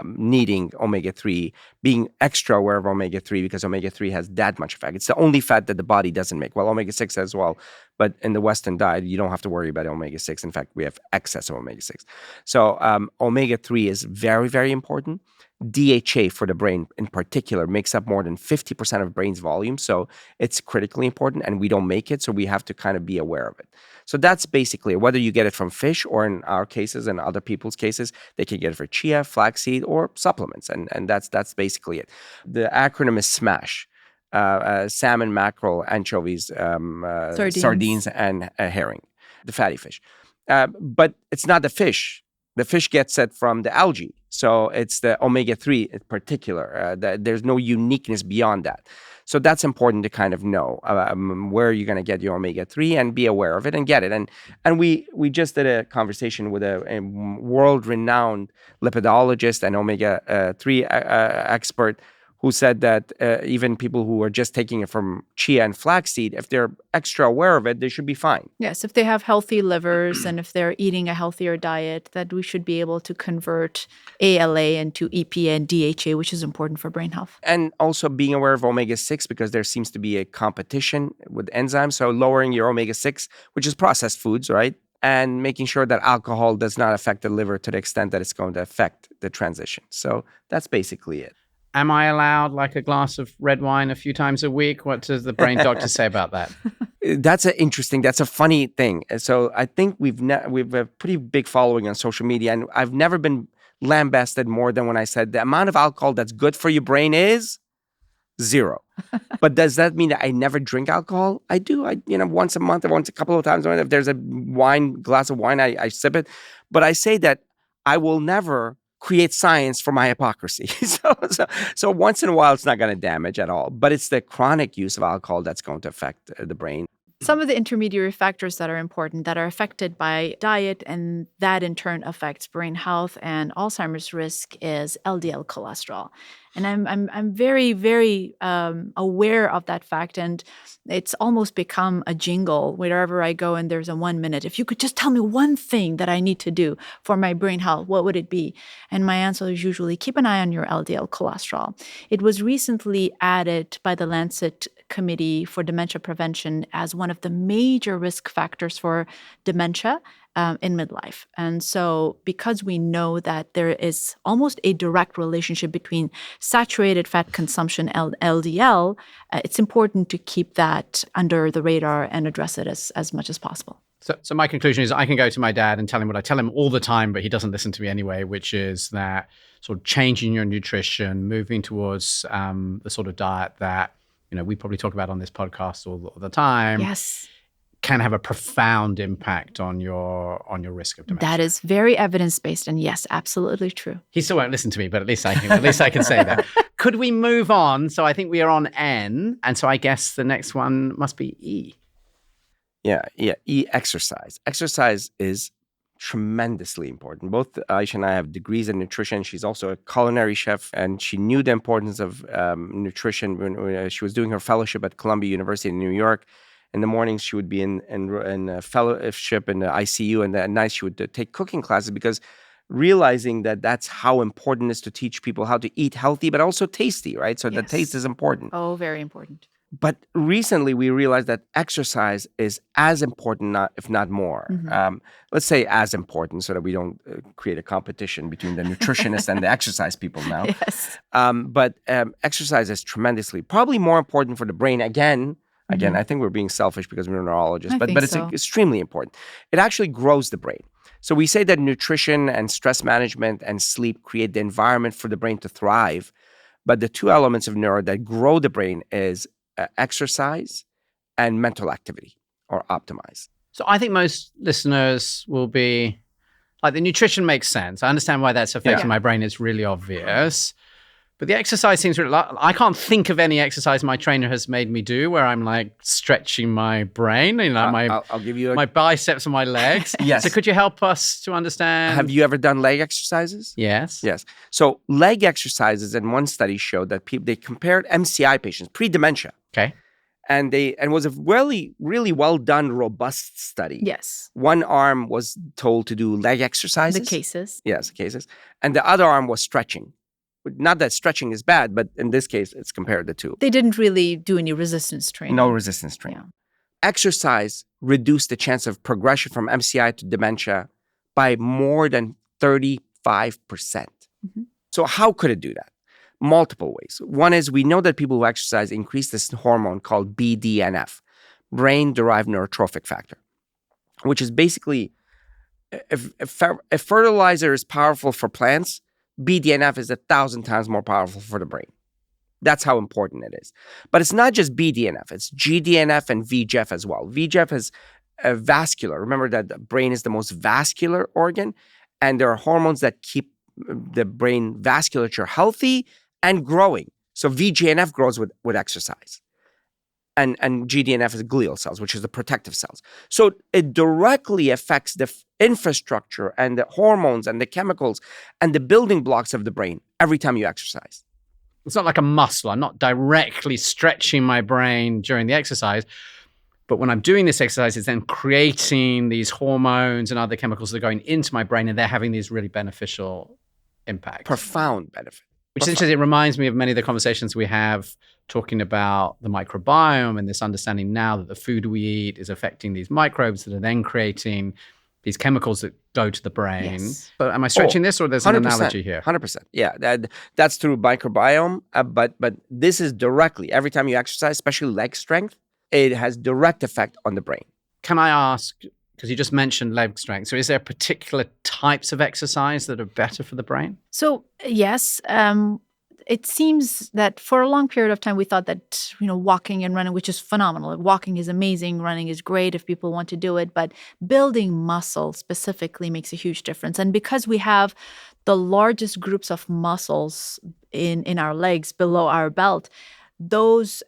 needing omega-3, being extra aware of omega-3 because omega-3 has that much effect. It's the only fat that the body doesn't make. Well, omega-6 as well, but in the Western diet, you don't have to worry about omega-6. In fact, we have excess of omega-6. So omega-3 is very, very important. DHA for the brain in particular makes up more than 50% of brain's volume. So it's critically important and we don't make it. So we have to kind of be aware of it. So that's basically whether you get it from fish or in our cases and other people's cases, they can get it for chia, flaxseed, or supplements. And that's basically it. The acronym is SMASH. Salmon, mackerel, anchovies, sardines, and herring, the fatty fish. But it's not the fish. The fish gets it from the algae. So it's the omega-3 in particular. There's no uniqueness beyond that. So that's important to kind of know where you're going to get your omega-3 and be aware of it and get it. And we just did a conversation with a world-renowned lipidologist and omega-3 expert who said that even people who are just taking it from chia and flaxseed, if they're extra aware of it, they should be fine. Yes, if they have healthy livers and if they're eating a healthier diet, that we should be able to convert ALA into EPA and DHA, which is important for brain health. And also being aware of omega-6 because there seems to be a competition with enzymes. So lowering your omega-6, which is processed foods, right? And making sure that alcohol does not affect the liver to the extent that it's going to affect the transition. So that's basically it. Am I allowed like a glass of red wine a few times a week? What does the brain doctor say about that? That's a funny thing. So I think we've a pretty big following on social media, and I've never been lambasted more than when I said the amount of alcohol that's good for your brain is 0. But does that mean that I never drink alcohol? I do. Once a month or once a couple of times. If there's a glass of wine, I sip it. But I say that I will never create science for my hypocrisy. So once in a while, it's not going to damage at all. But it's the chronic use of alcohol that's going to affect the brain. Some of the intermediary factors that are important that are affected by diet and that in turn affects brain health and Alzheimer's risk is LDL cholesterol. And I'm very, very aware of that fact. And it's almost become a jingle wherever I go and there's a 1 minute. If you could just tell me one thing that I need to do for my brain health, what would it be? And my answer is usually keep an eye on your LDL cholesterol. It was recently added by the Lancet Committee for Dementia Prevention as one of the major risk factors for dementia in midlife. And so because we know that there is almost a direct relationship between saturated fat consumption, LDL, it's important to keep that under the radar and address it as much as possible. So my conclusion is I can go to my dad and tell him what I tell him all the time, but he doesn't listen to me anyway, which is that sort of changing your nutrition, moving towards the sort of diet that we probably talk about on this podcast all the time. Yes. Can have a profound impact on your risk of dementia. That is very evidence-based, and yes, absolutely true. He still won't listen to me, but at least I can say that. Could we move on? So I think we are on N, and so I guess the next one must be E. Yeah. E, exercise. Exercise is tremendously important. Both Aisha and I have degrees in nutrition. She's also a culinary chef, and she knew the importance of nutrition when she was doing her fellowship at Columbia University in New York. In the mornings, she would be in a fellowship in the ICU, and at night she would take cooking classes because realizing that that's how important it is to teach people how to eat healthy, but also tasty, right? So Yes. the taste is important. Oh, very important. But recently, we realized that exercise is as important, if not more. Mm-hmm. Let's say as important so that we don't create a competition between the nutritionists and the exercise people now. Yes. But exercise is probably more important for the brain, again, Again, I think we're being selfish because we're neurologists, I but think it's so. extremely important. It actually grows the brain. So we say that nutrition and stress management and sleep create the environment for the brain to thrive. But the two elements of neuro that grow the brain is exercise and mental activity or optimize. So I think most listeners will be like, the nutrition makes sense. I understand why that's affecting my brain. It's really obvious. But the exercise seems really, I can't think of any exercise my trainer has made me do where I'm like stretching my brain, I'll give you my biceps and my legs. Yes. So could you help us to understand? Have you ever done leg exercises? Yes. Yes. So leg exercises in one study showed that they compared MCI patients, pre-dementia, Okay. and it was a really, really well done, robust study. Yes. One arm was told to do leg exercises. The cases. Yes, cases. And the other arm was stretching. Not that stretching is bad, but in this case, it's compared the two. They didn't really do any resistance training. No resistance training. Yeah. Exercise reduced the chance of progression from MCI to dementia by more than 35%. So how could it do that? Multiple ways. One is we know that people who exercise increase this hormone called BDNF, brain-derived neurotrophic factor, which is basically, if fertilizer is powerful for plants, BDNF is 1,000 times more powerful for the brain. That's how important it is. But it's not just BDNF, it's GDNF and VEGF as well. VEGF is vascular. Remember that the brain is the most vascular organ, and there are hormones that keep the brain vasculature healthy and growing. So VGNF grows with exercise. And GDNF is glial cells, which is the protective cells. So it directly affects the infrastructure and the hormones and the chemicals and the building blocks of the brain every time you exercise. It's not like a muscle. I'm not directly stretching my brain during the exercise. But when I'm doing this exercise, it's then creating these hormones and other chemicals that are going into my brain, and they're having these really beneficial impacts. Profound benefit. Which is interesting. It reminds me of many of the conversations we have talking about the microbiome and this understanding now that the food we eat is affecting these microbes that are then creating these chemicals that go to the brain. Yes. So am I stretching this, or there's an 100%, analogy here? 100%. Yeah, that's through microbiome. But this is directly, every time you exercise, especially leg strength, it has direct effect on the brain. Can I ask, because you just mentioned leg strength, so is there particular types of exercise that are better for the brain? So yes, it seems that for a long period of time we thought that walking and running, which is phenomenal, walking is amazing, running is great if people want to do it, but building muscle specifically makes a huge difference. And because we have the largest groups of muscles in our legs below our belt,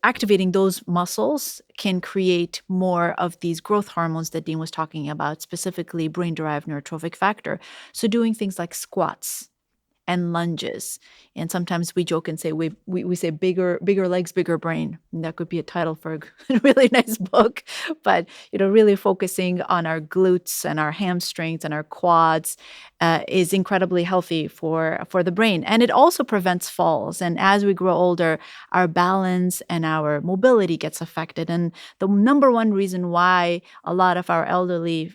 activating those muscles can create more of these growth hormones that Dean was talking about, specifically brain-derived neurotrophic factor. So doing things like squats and lunges, and sometimes we joke and say we say bigger legs, bigger brain. And that could be a title for a really nice book. But really focusing on our glutes and our hamstrings and our quads is incredibly healthy for the brain, and it also prevents falls. And as we grow older, our balance and our mobility gets affected. And the number one reason why a lot of our elderly,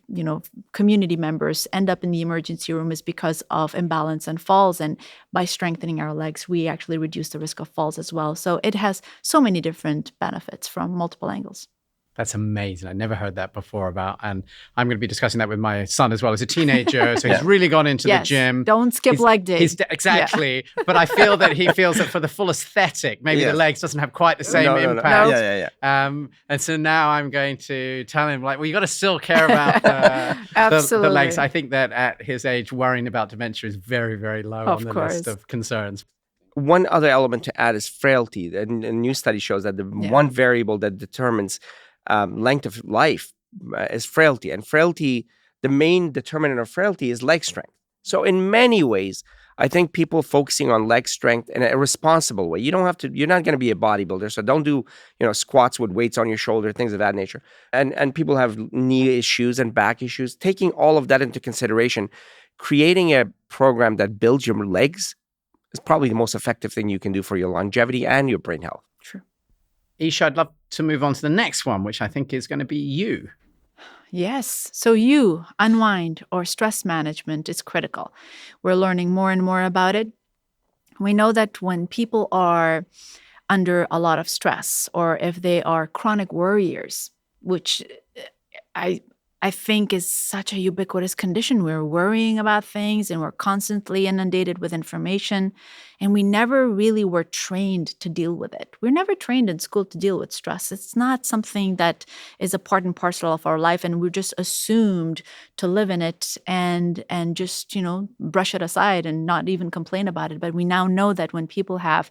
community members end up in the emergency room is because of imbalance and falls. And by strengthening our legs, we actually reduce the risk of falls as well. So it has so many different benefits from multiple angles. That's amazing. I never heard that before and I'm going to be discussing that with my son as well as a teenager. So he's really gone into the gym. Don't skip leg day. Exactly. Yeah. But I feel that he feels that for the full aesthetic, maybe the legs doesn't have quite the same impact. No. Yeah. And so now I'm going to tell him, you got to still care about the legs. I think that at his age, worrying about dementia is very, very low on the list of concerns. One other element to add is frailty. And a new study shows that the one variable that determines length of life is frailty. And frailty, the main determinant of frailty is leg strength. So in many ways, I think people focusing on leg strength in a responsible way. You're not going to be a bodybuilder, so don't do, squats with weights on your shoulder, things of that nature. And people have knee issues and back issues. Taking all of that into consideration, creating a program that builds your legs is probably the most effective thing you can do for your longevity and your brain health. True. Isha, I'd love to move on to the next one, which I think is going to be you. Yes. So unwind or stress management is critical. We're learning more and more about it. We know that when people are under a lot of stress, or if they are chronic worriers, which I think is such a ubiquitous condition. We're worrying about things and we're constantly inundated with information, and we never really were trained to deal with it. We're never trained in school to deal with stress. It's not something that is a part and parcel of our life, and we're just assumed to live in it and just, brush it aside and not even complain about it. But we now know that when people have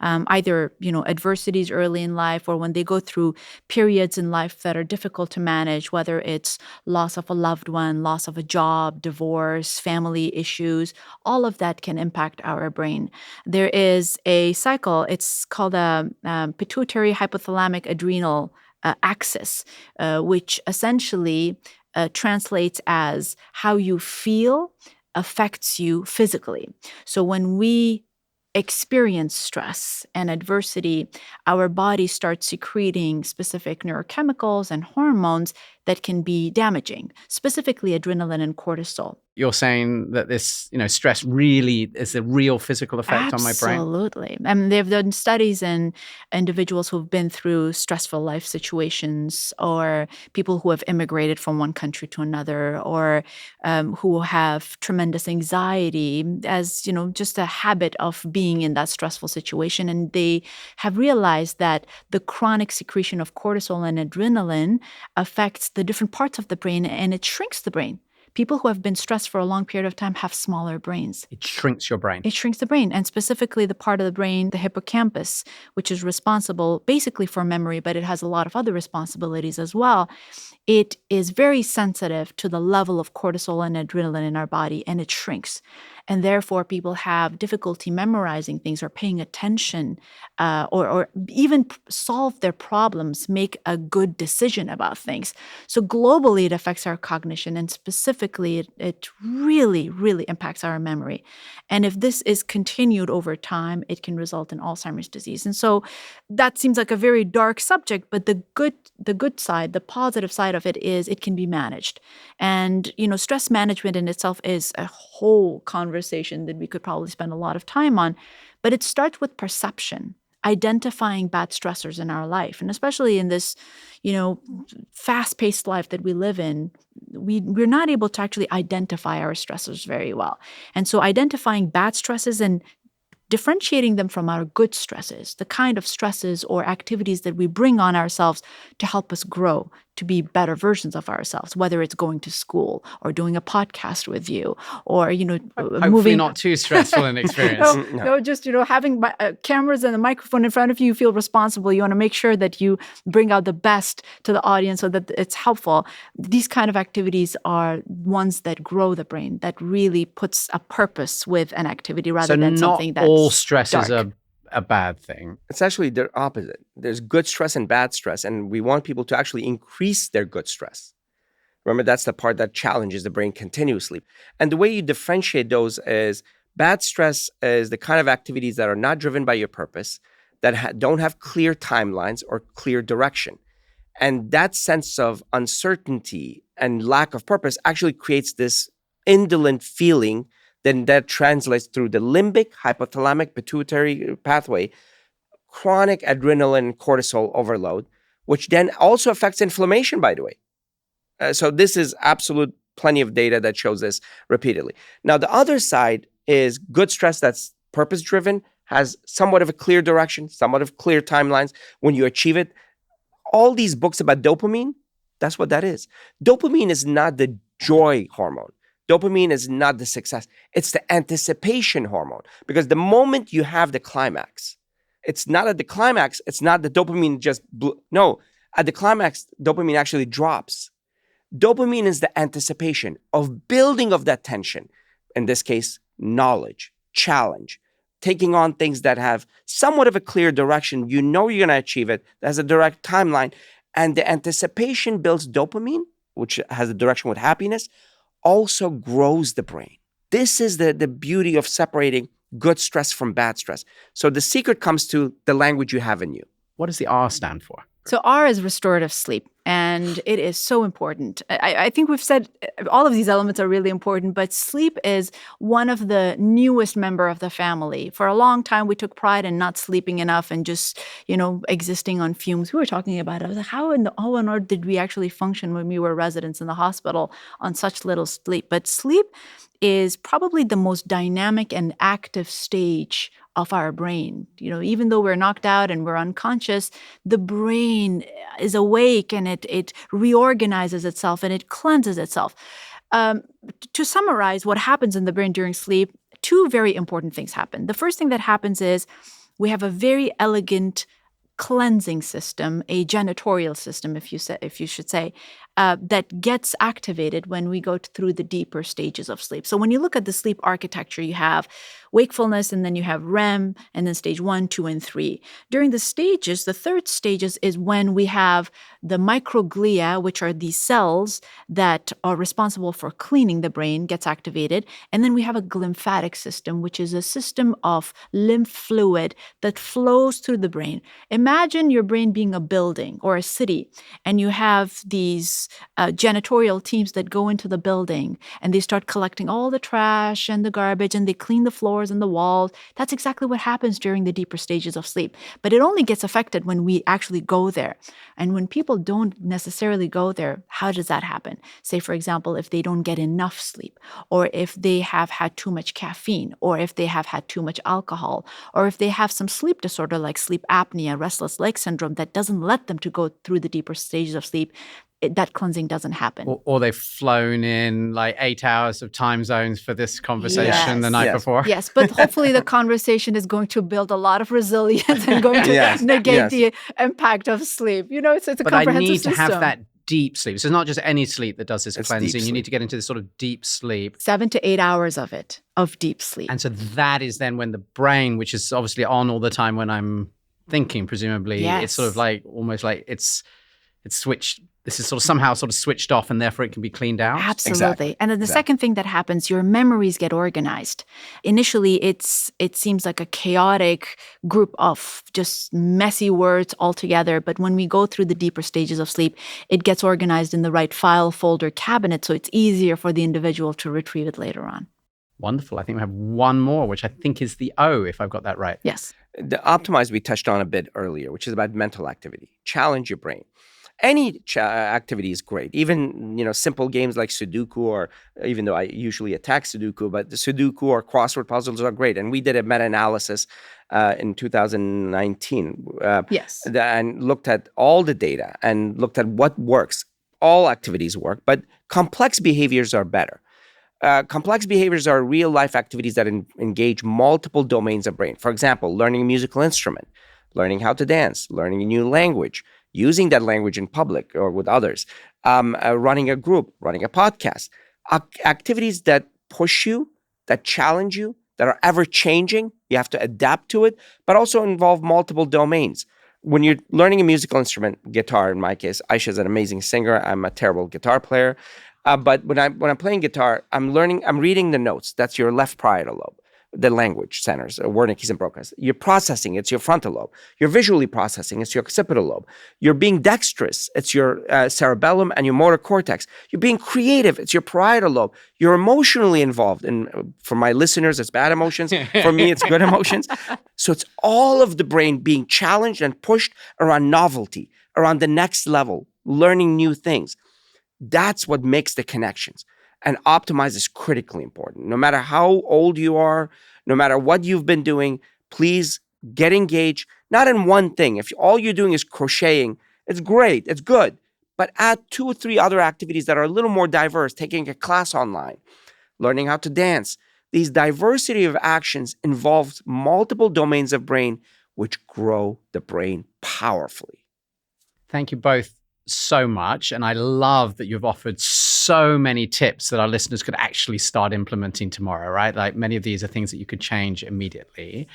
either, adversities early in life, or when they go through periods in life that are difficult to manage, whether it's loss of a loved one, loss of a job, divorce, family issues, all of that can impact our brain. There is a cycle, it's called a pituitary hypothalamic adrenal axis, which essentially translates as how you feel affects you physically. So when we experience stress and adversity, our body starts secreting specific neurochemicals and hormones that can be damaging, specifically adrenaline and cortisol. You're saying that this, stress really is a real physical effect on my brain? Absolutely. I mean, they've done studies in individuals who've been through stressful life situations, or people who have immigrated from one country to another, or who have tremendous anxiety as, just a habit of being in that stressful situation. And they have realized that the chronic secretion of cortisol and adrenaline affects the different parts of the brain, and it shrinks the brain. People who have been stressed for a long period of time have smaller brains. It shrinks your brain. It shrinks the brain, and specifically the part of the brain, the hippocampus, which is responsible basically for memory, but it has a lot of other responsibilities as well. It is very sensitive to the level of cortisol and adrenaline in our body, and it shrinks. And therefore, people have difficulty memorizing things or paying attention, or even solve their problems, make a good decision about things. So globally, it affects our cognition, and specifically, it really, really impacts our memory. And if this is continued over time, it can result in Alzheimer's disease. And so that seems like a very dark subject, but the good side, the positive side of it is it can be managed. And, stress management in itself is a whole conversation that we could probably spend a lot of time on, but it starts with perception, identifying bad stressors in our life. And especially in this, fast-paced life that we live in, we're not able to actually identify our stressors very well. And so identifying bad stresses and differentiating them from our good stresses, the kind of stresses or activities that we bring on ourselves to help us grow, to be better versions of ourselves, whether it's going to school or doing a podcast with you, or, Hopefully moving. not too stressful an experience. No, just, having cameras and a microphone in front of you, you feel responsible. You want to make sure that you bring out the best to the audience so that it's helpful. These kind of activities are ones that grow the brain, that really puts a purpose with an activity rather than something that's not all stress dark. is a bad thing. It's actually the opposite. There's good stress and bad stress, and we want people to actually increase their good stress. Remember, that's the part that challenges the brain continuously. And the way you differentiate those is bad stress is the kind of activities that are not driven by your purpose, that don't have clear timelines or clear direction. And that sense of uncertainty and lack of purpose actually creates this indolent feeling. Then that translates through the limbic, hypothalamic, pituitary pathway, chronic adrenaline and cortisol overload, which then also affects inflammation, by the way. So this is absolute plenty of data that shows this repeatedly. Now, the other side is good stress that's purpose-driven, has somewhat of a clear direction, somewhat of clear timelines. When you achieve it, all these books about dopamine, that's what that is. Dopamine is not the joy hormone. Dopamine is not the success. It's the anticipation hormone. Because the moment you have the climax, it's not at the climax, it's not the dopamine just, no. At the climax, dopamine actually drops. Dopamine is the anticipation of building of that tension. In this case, knowledge, challenge, taking on things that have somewhat of a clear direction. You know you're going to achieve it. There's a direct timeline. And the anticipation builds dopamine, which has a direction with happiness, also grows the brain. This is the beauty of separating good stress from bad stress. So the secret comes to the language you have in you. What does the R stand for? So R is restorative sleep, and it is so important. I think we've said all of these elements are really important, but sleep is one of the newest member of the family. For a long time, we took pride in not sleeping enough and just, existing on fumes. We were talking about it. I was like, how on earth did we actually function when we were residents in the hospital on such little sleep? But sleep is probably the most dynamic and active stage of our brain. Even though we're knocked out and we're unconscious, the brain is awake and it reorganizes itself and it cleanses itself. To summarize what happens in the brain during sleep, two very important things happen. The first thing that happens is we have a very elegant cleansing system, a janitorial system, if you should say, that gets activated when we go through the deeper stages of sleep. So when you look at the sleep architecture, you have wakefulness, and then you have REM, and then stage 1, 2, and 3. During the stages, the third stages is when we have the microglia, which are these cells that are responsible for cleaning the brain, gets activated. And then we have a glymphatic system, which is a system of lymph fluid that flows through the brain. Imagine your brain being a building or a city, and you have these janitorial teams that go into the building, and they start collecting all the trash and the garbage, and they clean the floors and the walls. That's exactly what happens during the deeper stages of sleep. But it only gets affected when we actually go there. And when people don't necessarily go there, how does that happen? Say, for example, if they don't get enough sleep, or if they have had too much caffeine, or if they have had too much alcohol, or if they have some sleep disorder like sleep apnea, restless leg syndrome that doesn't let them to go through the deeper stages of sleep, that cleansing doesn't happen. Or they've flown in like 8 hours of time zones for this conversation the night before. Yes, but hopefully the conversation is going to build a lot of resilience and going to negate the impact of sleep. It's a but comprehensive I need system. to have that deep sleep. So it's not just any sleep that does this cleansing. You need to get into this sort of deep sleep. 7 to 8 hours of it, of deep sleep. And so that is then when the brain, which is obviously on all the time when I'm thinking, presumably, it's sort of like almost like it's switched. This is somehow switched off, and therefore it can be cleaned out. Absolutely. Exactly. And then the second thing that happens, your memories get organized. Initially, it seems like a chaotic group of just messy words altogether. But when we go through the deeper stages of sleep, it gets organized in the right file, folder, cabinet, so it's easier for the individual to retrieve it later on. Wonderful. I think we have one more, which I think is the O, if I've got that right. Yes. The optimize we touched on a bit earlier, which is about mental activity. Challenge your brain. Any activity is great. Even, simple games like Sudoku, or even though I usually attack Sudoku, but the Sudoku or crossword puzzles are great. And we did a meta-analysis in 2019 and looked at all the data and looked at what works. All activities work, but complex behaviors are better. Complex behaviors are real-life activities that engage multiple domains of brain. For example, learning a musical instrument, learning how to dance, learning a new language, using that language in public or with others, running a group, running a podcast, activities that push you, that challenge you, that are ever changing. You have to adapt to it, but also involve multiple domains. When you're learning a musical instrument, guitar in my case, Aisha is an amazing singer. I'm a terrible guitar player. But when I'm playing guitar, I'm reading the notes. That's your left parietal lobe. The language centers, Wernicke's and Broca's. You're processing, it's your frontal lobe. You're visually processing, it's your occipital lobe. You're being dexterous, it's your cerebellum and your motor cortex. You're being creative, it's your parietal lobe. You're emotionally involved. And for my listeners, it's bad emotions. For me, it's good emotions. So it's all of the brain being challenged and pushed around novelty, around the next level, learning new things. That's what makes the connections. And optimize is critically important. No matter how old you are, no matter what you've been doing, please get engaged, not in one thing. If all you're doing is crocheting, it's great, it's good. But add 2 or 3 other activities that are a little more diverse, taking a class online, learning how to dance. These diversity of actions involves multiple domains of brain, which grow the brain powerfully. Thank you both so much. And I love that you've offered so many tips that our listeners could actually start implementing tomorrow, right? Like many of these are things that you could change immediately.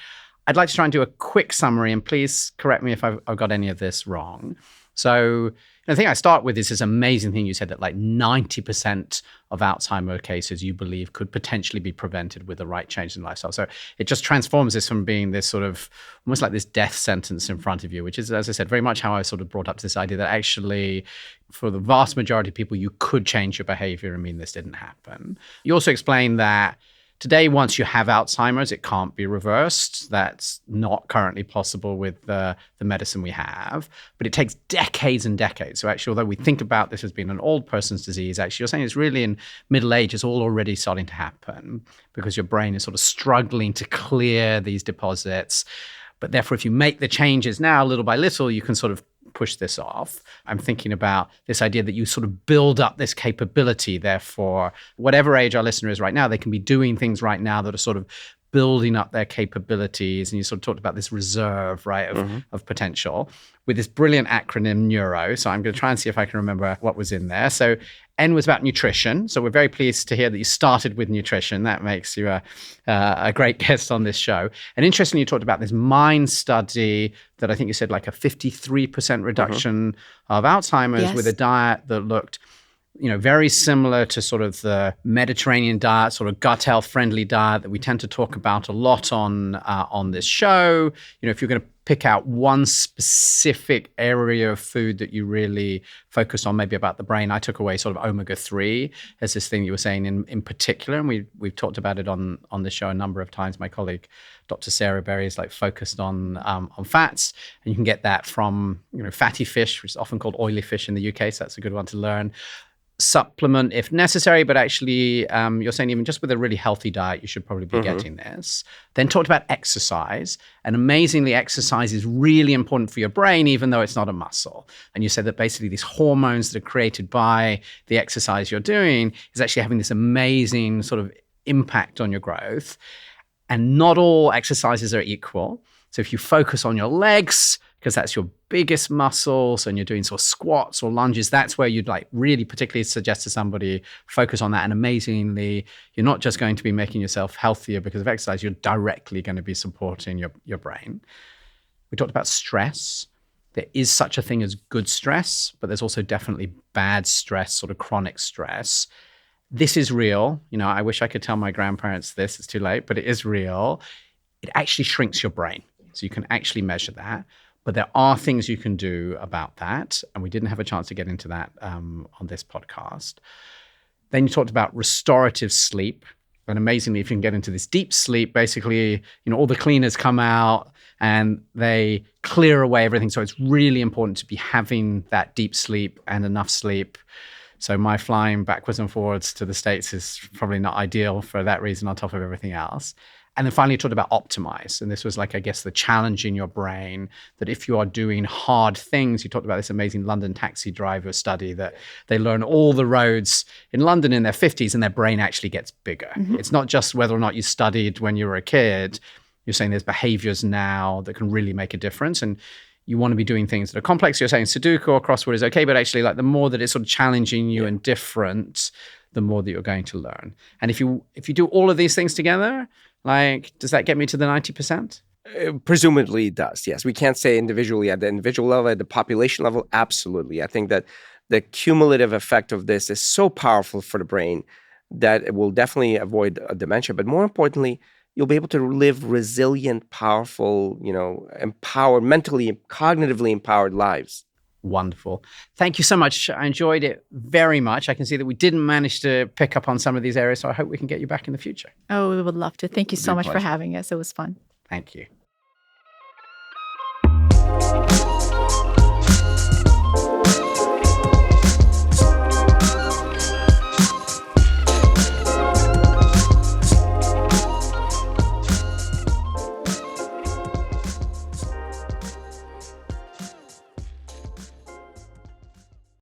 I'd like to try and do a quick summary, and please correct me if I've got any of this wrong. So And the thing I start with is this amazing thing you said that like 90% of Alzheimer cases you believe could potentially be prevented with the right change in lifestyle. So it just transforms this from being this sort of almost like this death sentence in front of you, which is, as I said, very much how I sort of brought up this idea that actually for the vast majority of people, you could change your behavior and mean this didn't happen. You also explained that today, once you have Alzheimer's, it can't be reversed. That's not currently possible with the medicine we have, but it takes decades and decades. So actually, although we think about this as being an old person's disease, actually you're saying it's really in middle age, it's all already starting to happen because your brain is sort of struggling to clear these deposits. But therefore, if you make the changes now, little by little, you can sort of push this off. I'm thinking about this idea that you sort of build up this capability. Therefore, whatever age our listener is right now, they can be doing things right now that are sort of building up their capabilities. And you sort of talked about this reserve, right, of potential with this brilliant acronym NEURO. So I'm going to try and see if I can remember what was in there. So N was about nutrition. So we're very pleased to hear that you started with nutrition. That makes you a great guest on this show. And interestingly, you talked about this MIND study that I think you said like a 53% reduction of Alzheimer's with a diet that looked very similar to sort of the Mediterranean diet, sort of gut health friendly diet that we tend to talk about a lot on this show. If you're going to pick out one specific area of food that you really focus on, maybe about the brain, I took away sort of omega-3 as this thing you were saying in particular. And we've talked about it on the show a number of times. My colleague, Dr. Sarah Berry, is like focused on fats, and you can get that from fatty fish, which is often called oily fish in the UK. So that's a good one to learn. Supplement if necessary, but actually you're saying even just with a really healthy diet, you should probably be getting this. Then talked about exercise, and amazingly exercise is really important for your brain, even though it's not a muscle. And you said that basically these hormones that are created by the exercise you're doing is actually having this amazing sort of impact on your growth. And not all exercises are equal. So if you focus on your legs, because that's your biggest muscle, so when you're doing sort of squats or lunges, that's where you'd like really particularly suggest to somebody focus on that. And amazingly, you're not just going to be making yourself healthier because of exercise, you're directly going to be supporting your brain. We talked about stress. There is such a thing as good stress, but there's also definitely bad stress, sort of chronic stress. This is real. I wish I could tell my grandparents this, it's too late, but it is real. It actually shrinks your brain. So you can actually measure that. But there are things you can do about that. And we didn't have a chance to get into that on this podcast. Then you talked about restorative sleep. And amazingly, if you can get into this deep sleep, basically, all the cleaners come out and they clear away everything. So it's really important to be having that deep sleep and enough sleep. So my flying backwards and forwards to the States is probably not ideal for that reason on top of everything else. And then finally, you talked about optimize. And this was like, I guess, the challenge in your brain that if you are doing hard things, you talked about this amazing London taxi driver study that they learn all the roads in London in their 50s and their brain actually gets bigger. It's not just whether or not you studied when you were a kid. You're saying there's behaviors now that can really make a difference. And you want to be doing things that are complex. You're saying Sudoku or crossword is okay, but actually like the more that it's sort of challenging you and different, the more that you're going to learn. And if you do all of these things together, like, does that get me to the 90%? Presumably it does, yes. We can't say individually at the individual level, at the population level, absolutely. I think that the cumulative effect of this is so powerful for the brain that it will definitely avoid dementia. But more importantly, you'll be able to live resilient, powerful, empowered, mentally, cognitively empowered lives. Wonderful. Thank you so much. I enjoyed it very much. I can see that we didn't manage to pick up on some of these areas, so I hope we can get you back in the future. Oh, we would love to. Thank you so much for having us. It was fun. Thank you.